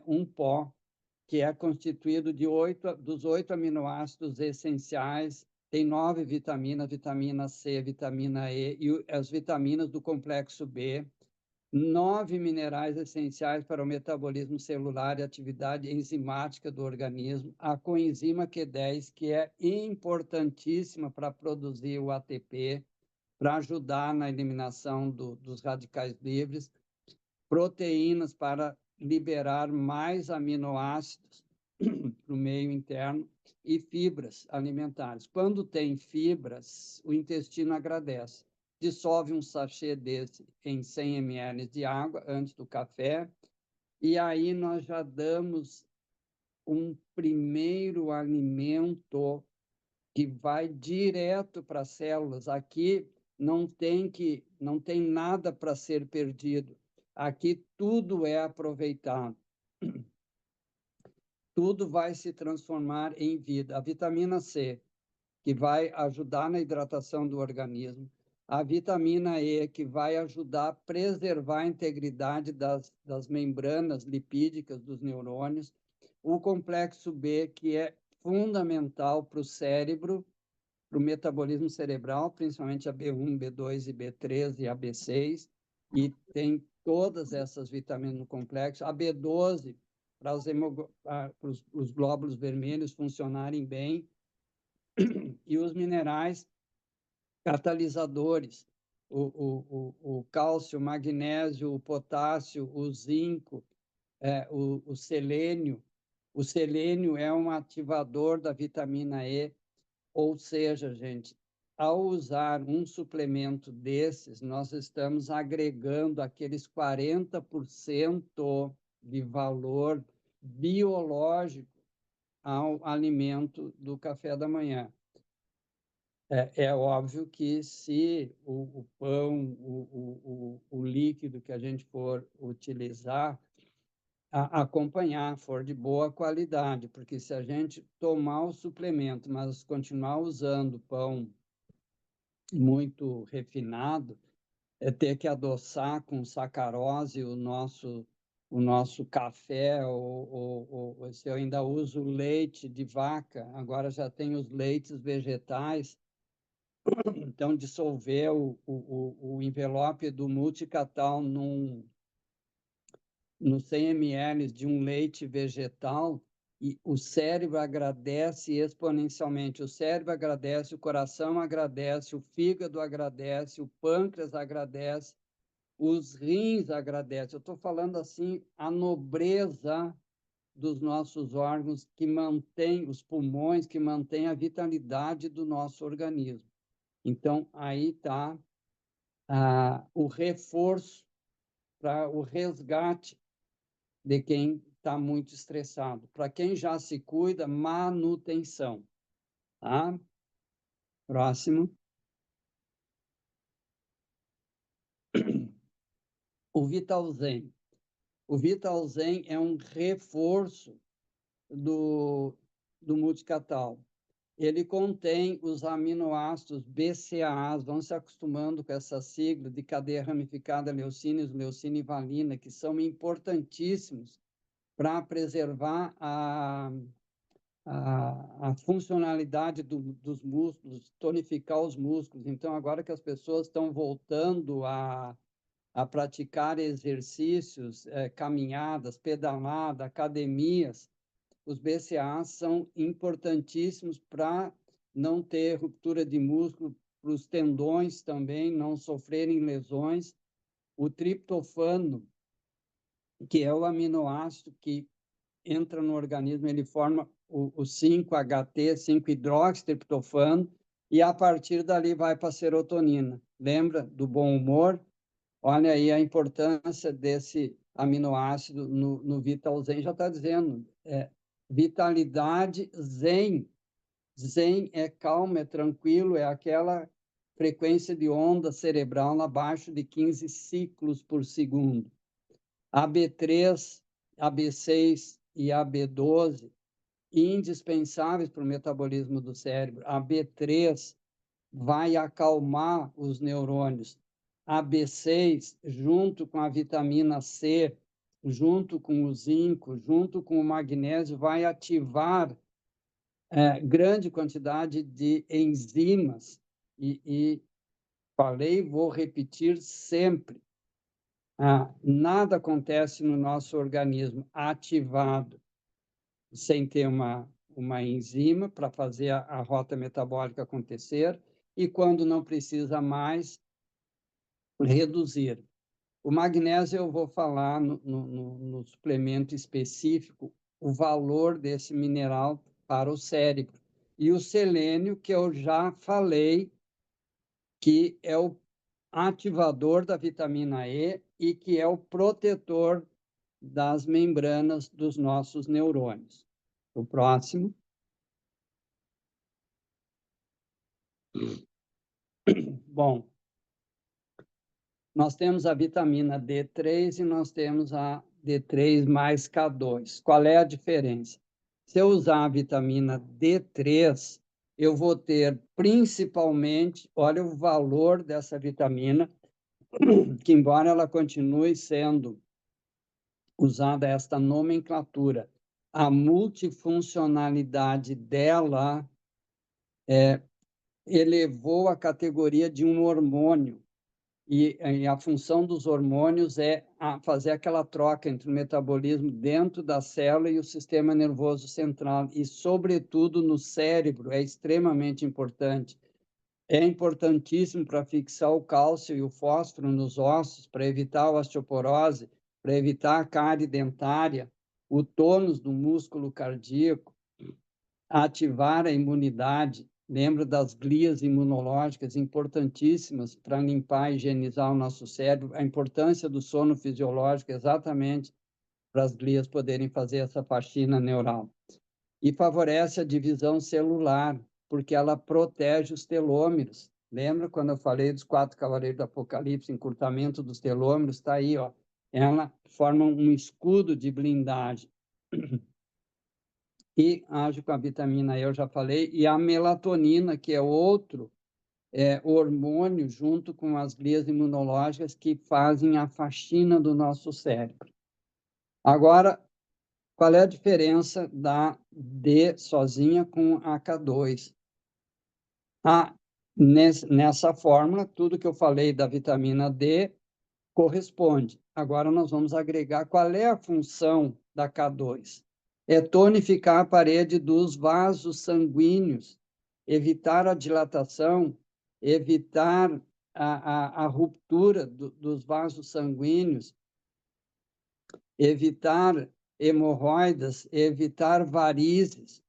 um pó que é constituído dos 8 aminoácidos essenciais, tem 9 vitaminas, vitamina C, vitamina E e as vitaminas do complexo B, 9 minerais essenciais para o metabolismo celular e atividade enzimática do organismo, a coenzima Q10, que é importantíssima para produzir o ATP, para ajudar na eliminação dos radicais livres, proteínas para liberar mais aminoácidos para o meio interno e fibras alimentares. Quando tem fibras, o intestino agradece. Dissolve um sachê desse em 100 ml de água antes do café, e aí nós já damos um primeiro alimento que vai direto para as células. Aqui não tem nada para ser perdido. Aqui tudo é aproveitado. Tudo vai se transformar em vida. A vitamina C, que vai ajudar na hidratação do organismo. A vitamina E, que vai ajudar a preservar a integridade das membranas lipídicas dos neurônios. O complexo B, que é fundamental para o cérebro, para o metabolismo cerebral, principalmente a B1, B2 e B3 e a B6, e tem todas essas vitaminas no complexo. A B12, para os glóbulos vermelhos funcionarem bem, e os minerais catalisadores, o cálcio, o magnésio, o potássio, o zinco, o selênio. O selênio é um ativador da vitamina E, ou seja, gente, ao usar um suplemento desses, nós estamos agregando aqueles 40% de valor biológico ao alimento do café da manhã. É óbvio que se o pão, o líquido que a gente for utilizar, acompanhar, for de boa qualidade, porque se a gente tomar o suplemento, mas continuar usando pão muito refinado, é ter que adoçar com sacarose o nosso café, ou se eu ainda uso leite de vaca, agora já tem os leites vegetais, então dissolver o envelope do multicatal no 100 ml de um leite vegetal, e o cérebro agradece exponencialmente. O cérebro agradece, o coração agradece, o fígado agradece, o pâncreas agradece, os rins agradecem. Eu estou falando assim, a nobreza dos nossos órgãos que mantém, os pulmões, que mantém a vitalidade do nosso organismo. Então, aí está o reforço para o resgate de quem está muito estressado. Para quem já se cuida, manutenção. Tá? Próximo. O Vital Zen. O Vital Zen é um reforço do multicatal. ele contém os aminoácidos BCAAs, vão se acostumando com essa sigla de cadeia ramificada leucínios, leucina e valina, que são importantíssimos para preservar a funcionalidade dos músculos, tonificar os músculos. Então, agora que as pessoas estão voltando a praticar exercícios, caminhadas, pedalada, academias, os BCAAs são importantíssimos para não ter ruptura de músculo, para os tendões também não sofrerem lesões. O triptofano, que é o aminoácido que entra no organismo, ele forma o 5-HT, 5-hidroxitriptofano, e a partir dali vai para a serotonina. Lembra do bom humor? Olha aí a importância desse aminoácido no Vital Zen, já está dizendo, vitalidade zen. Zen é calmo, é tranquilo, é aquela frequência de onda cerebral abaixo de 15 ciclos por segundo. AB3, AB6 e AB12, indispensáveis para o metabolismo do cérebro. AB3 vai acalmar os neurônios. A B6, junto com a vitamina C, junto com o zinco, junto com o magnésio, vai ativar grande quantidade de enzimas. E falei, vou repetir sempre, nada acontece no nosso organismo ativado sem ter uma enzima para fazer a rota metabólica acontecer, e quando não precisa mais, reduzir. O magnésio eu vou falar no suplemento específico, o valor desse mineral para o cérebro. E o selênio, que eu já falei, que é o ativador da vitamina E e que é o protetor das membranas dos nossos neurônios. O próximo. Bom, nós temos a vitamina D3 e nós temos a D3 mais K2. Qual é a diferença? Se eu usar a vitamina D3, eu vou ter principalmente, olha o valor dessa vitamina, que embora ela continue sendo usada esta nomenclatura, a multifuncionalidade dela elevou a categoria de um hormônio. E a função dos hormônios é fazer aquela troca entre o metabolismo dentro da célula e o sistema nervoso central. E, sobretudo, no cérebro, é extremamente importante. É importantíssimo para fixar o cálcio e o fósforo nos ossos, para evitar a osteoporose, para evitar a cárie dentária, o tônus do músculo cardíaco, ativar a imunidade. Lembra das glias imunológicas importantíssimas para limpar e higienizar o nosso cérebro, a importância do sono fisiológico exatamente para as glias poderem fazer essa faxina neural. E favorece a divisão celular, porque ela protege os telômeros. Lembra quando eu falei dos 4 cavaleiros do Apocalipse, encurtamento dos telômeros? Está aí, ó. Ela forma um escudo de blindagem. E age com a vitamina E, eu já falei, e a melatonina, que é outro hormônio, junto com as glias imunológicas, que fazem a faxina do nosso cérebro. Agora, qual é a diferença da D sozinha com a K2? Nessa fórmula, tudo que eu falei da vitamina D corresponde. Agora, nós vamos agregar qual é a função da K2. É tonificar a parede dos vasos sanguíneos, evitar a dilatação, evitar a ruptura dos vasos sanguíneos, evitar hemorroidas, evitar varizes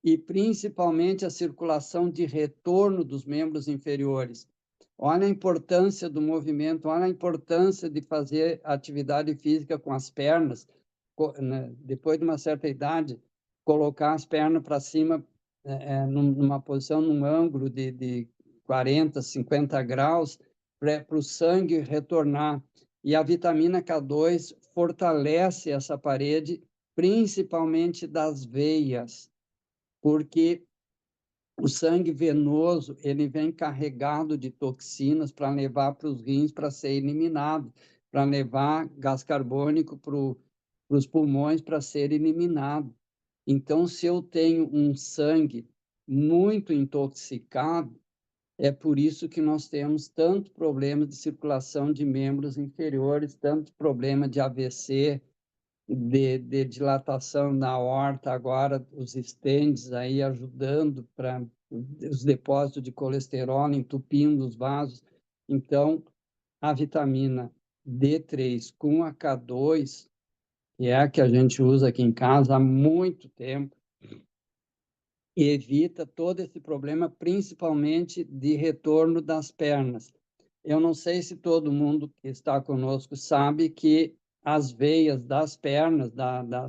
e, principalmente, a circulação de retorno dos membros inferiores. Olha a importância do movimento, olha a importância de fazer atividade física com as pernas, depois de uma certa idade, colocar as pernas para cima, numa posição, num ângulo de 40, 50 graus, para o sangue retornar. E a vitamina K2 fortalece essa parede, principalmente das veias, porque O sangue venoso, ele vem carregado de toxinas para levar para os rins para ser eliminado, para levar gás carbônico para os pulmões para ser eliminado. Então, se eu tenho um sangue muito intoxicado, é por isso que nós temos tanto problema de circulação de membros inferiores, tanto problema de AVC, de dilatação na aorta, agora os stents aí ajudando para os depósitos de colesterol, entupindo os vasos. Então, a vitamina D3 com a K2, que é a que a gente usa aqui em casa há muito tempo, evita todo esse problema, principalmente de retorno das pernas. Eu não sei se todo mundo que está conosco sabe que as veias das pernas,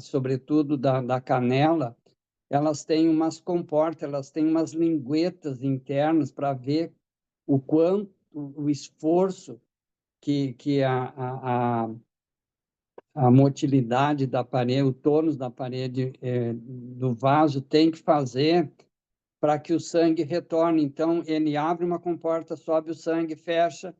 sobretudo da canela, elas têm umas comportas, elas têm umas linguetas internas para ver o quanto o esforço que a motilidade da parede, o tônus da parede do vaso tem que fazer para que o sangue retorne. Então, ele abre uma comporta, sobe o sangue, fecha,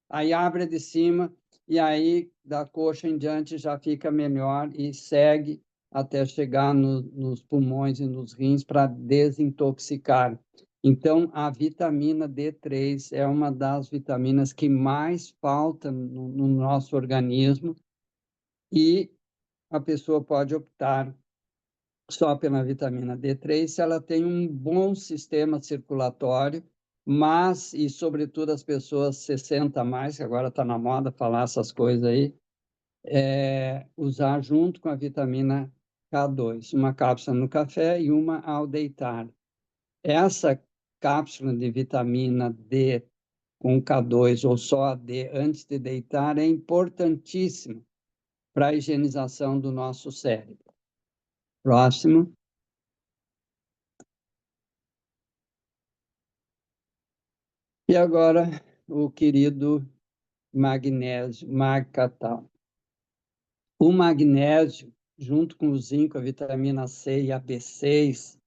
aí abre a de cima, e aí da coxa em diante já fica melhor e segue até chegar nos pulmões e nos rins para desintoxicar. Então, a vitamina D3 é uma das vitaminas que mais falta no nosso organismo e a pessoa pode optar só pela vitamina D3 se ela tem um bom sistema circulatório, mas, e sobretudo as pessoas 60 a mais, que agora está na moda falar essas coisas aí, usar junto com a vitamina K2, uma cápsula no café e uma ao deitar. Essa cápsula de vitamina D com K2 ou só a D antes de deitar é importantíssima para a higienização do nosso cérebro. Próximo. E agora, o querido magnésio, Magcatal. O magnésio, junto com o zinco, a vitamina C e a B6,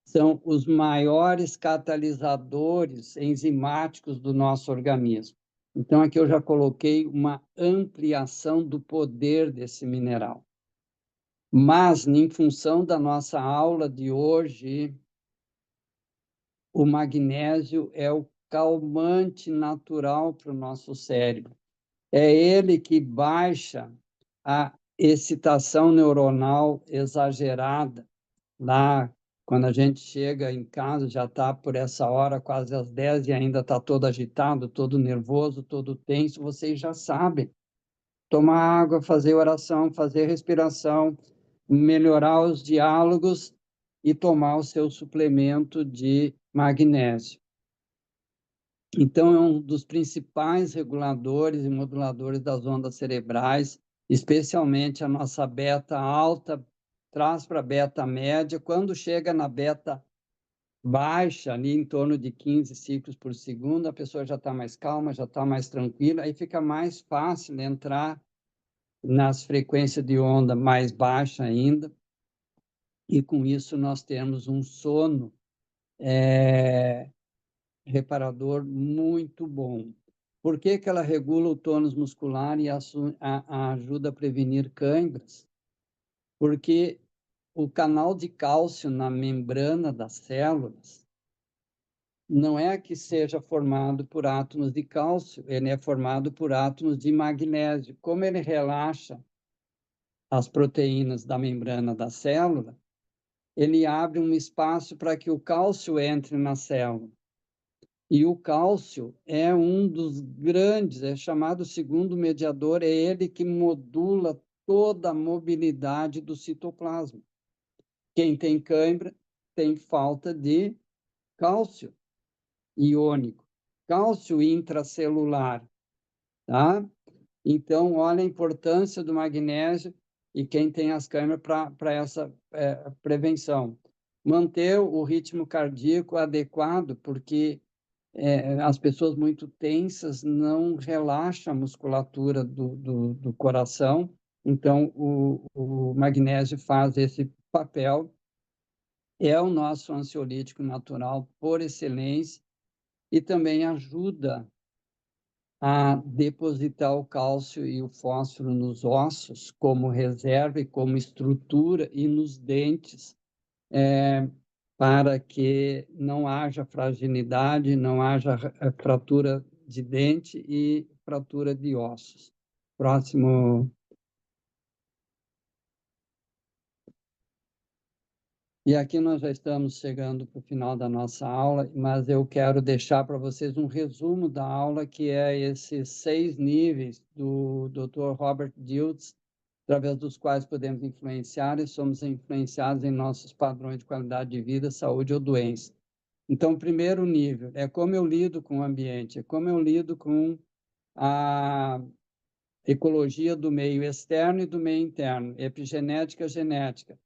são os maiores catalisadores enzimáticos do nosso organismo. Então, aqui eu já coloquei uma ampliação do poder desse mineral. Mas, em função da nossa aula de hoje, o magnésio é o calmante natural para o nosso cérebro. É ele que baixa a excitação neuronal exagerada. Lá, quando a gente chega em casa, já está por essa hora, quase às 10, e ainda está todo agitado, todo nervoso, todo tenso, vocês já sabem. Tomar água, fazer oração, fazer respiração, melhorar os diálogos e tomar o seu suplemento de magnésio. Então, é um dos principais reguladores e moduladores das ondas cerebrais, especialmente a nossa beta alta, traz para a beta média. Quando chega na beta baixa, ali em torno de 15 ciclos por segundo, a pessoa já está mais calma, já está mais tranquila, aí fica mais fácil entrar nas frequências de onda mais baixa ainda, e com isso nós temos um sono reparador muito bom. Por que que ela regula o tônus muscular e ajuda a prevenir câimbras? Porque o canal de cálcio na membrana das células não é que seja formado por átomos de cálcio, ele é formado por átomos de magnésio. Como ele relaxa as proteínas da membrana da célula, ele abre um espaço para que o cálcio entre na célula. E o cálcio é um dos grandes, é chamado segundo mediador, é ele que modula toda a mobilidade do citoplasma. Quem tem cãibra tem falta de cálcio iônico, cálcio intracelular, tá? Então, olha a importância do magnésio e quem tem as câimbras para essa prevenção. Manter o ritmo cardíaco adequado, porque as pessoas muito tensas não relaxam a musculatura do coração, então o magnésio faz esse papel. é o nosso ansiolítico natural por excelência e também ajuda a depositar o cálcio e o fósforo nos ossos como reserva e como estrutura e nos dentes, para que não haja fragilidade, não haja fratura de dente e fratura de ossos. Próximo. E aqui nós já estamos chegando para o final da nossa aula, mas eu quero deixar para vocês um resumo da aula, que é esses 6 níveis do Dr. Robert Dilts, através dos quais podemos influenciar e somos influenciados em nossos padrões de qualidade de vida, saúde ou doença. Então, o primeiro nível é como eu lido com o ambiente, é como eu lido com a ecologia do meio externo e do meio interno, epigenética, genética.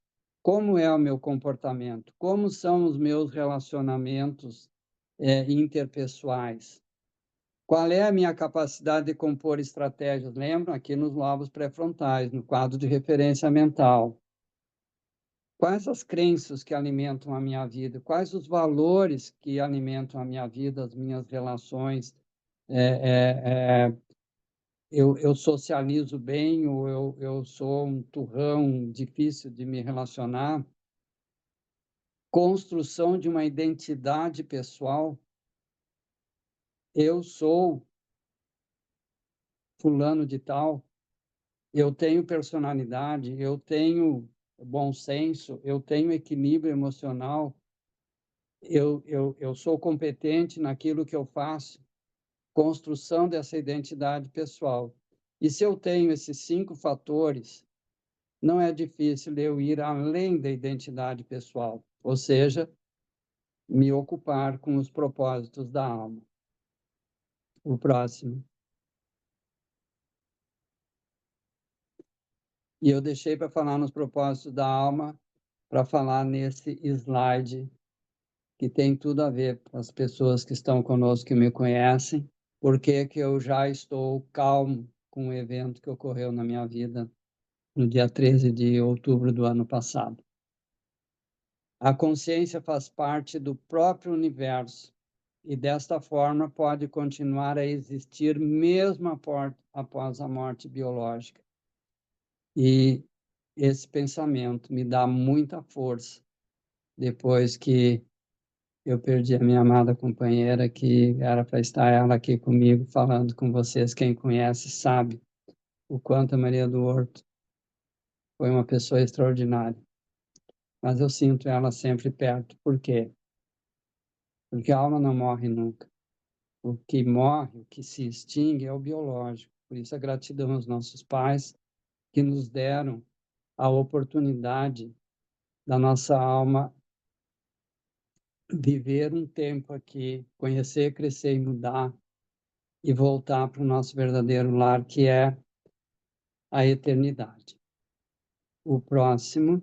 Como é o meu comportamento? Como são os meus relacionamentos interpessoais? Qual é a minha capacidade de compor estratégias? Lembram? Aqui nos lobos pré-frontais, no quadro de referência mental. Quais as crenças que alimentam a minha vida? Quais os valores que alimentam a minha vida, as minhas relações? Eu socializo bem ou eu sou um turrão difícil de me relacionar? Construção de uma identidade pessoal. Eu sou fulano de tal, eu tenho personalidade, eu tenho bom senso, eu tenho equilíbrio emocional, eu sou competente naquilo que eu faço. Construção dessa identidade pessoal. E se eu tenho esses 5 fatores, não é difícil eu ir além da identidade pessoal, ou seja, me ocupar com os propósitos da alma. O próximo. E eu deixei para falar nos propósitos da alma, para falar nesse slide, que tem tudo a ver com as pessoas que estão conosco, que me conhecem, porque que eu já estou calmo com o evento que ocorreu na minha vida no dia 13 de outubro do ano passado. A consciência faz parte do próprio universo e, desta forma, pode continuar a existir mesmo após a morte biológica. E esse pensamento me dá muita força depois que eu perdi a minha amada companheira, que era para estar ela aqui comigo, falando com vocês. Quem conhece sabe o quanto a Maria do Horto foi uma pessoa extraordinária. Mas eu sinto ela sempre perto. Por quê? Porque a alma não morre nunca. O que morre, o que se extingue é o biológico. Por isso a gratidão aos nossos pais que nos deram a oportunidade da nossa alma viver um tempo aqui, conhecer, crescer e mudar e voltar para o nosso verdadeiro lar, que é a eternidade. O próximo.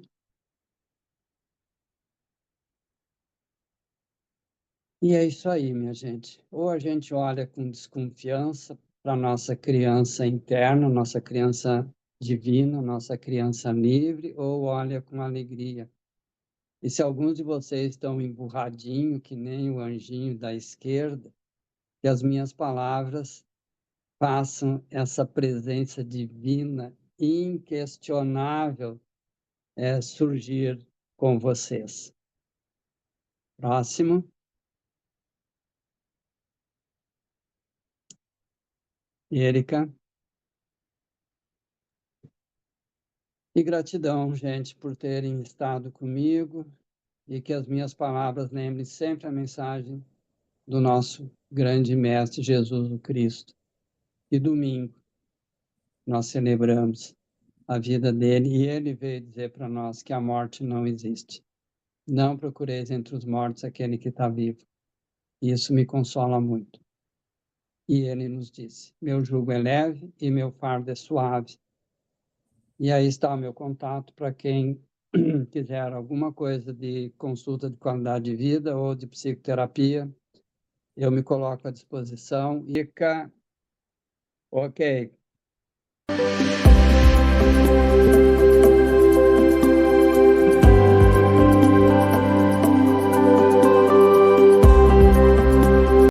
E é isso aí, minha gente. Ou a gente olha com desconfiança para a nossa criança interna, nossa criança divina, nossa criança livre, ou olha com alegria. E se alguns de vocês estão emburradinho, que nem o anjinho da esquerda, que as minhas palavras façam essa presença divina, inquestionável, surgir com vocês. Próximo. Érica. E gratidão, gente, por terem estado comigo e que as minhas palavras lembrem sempre a mensagem do nosso grande Mestre Jesus o Cristo. E domingo nós celebramos a vida dele e ele veio dizer para nós que a morte não existe. Não procureis entre os mortos aquele que está vivo. Isso me consola muito. E ele nos disse: meu jugo é leve e meu fardo é suave. E aí está o meu contato para quem quiser alguma coisa de consulta de qualidade de vida ou de psicoterapia, eu me coloco à disposição. Ok.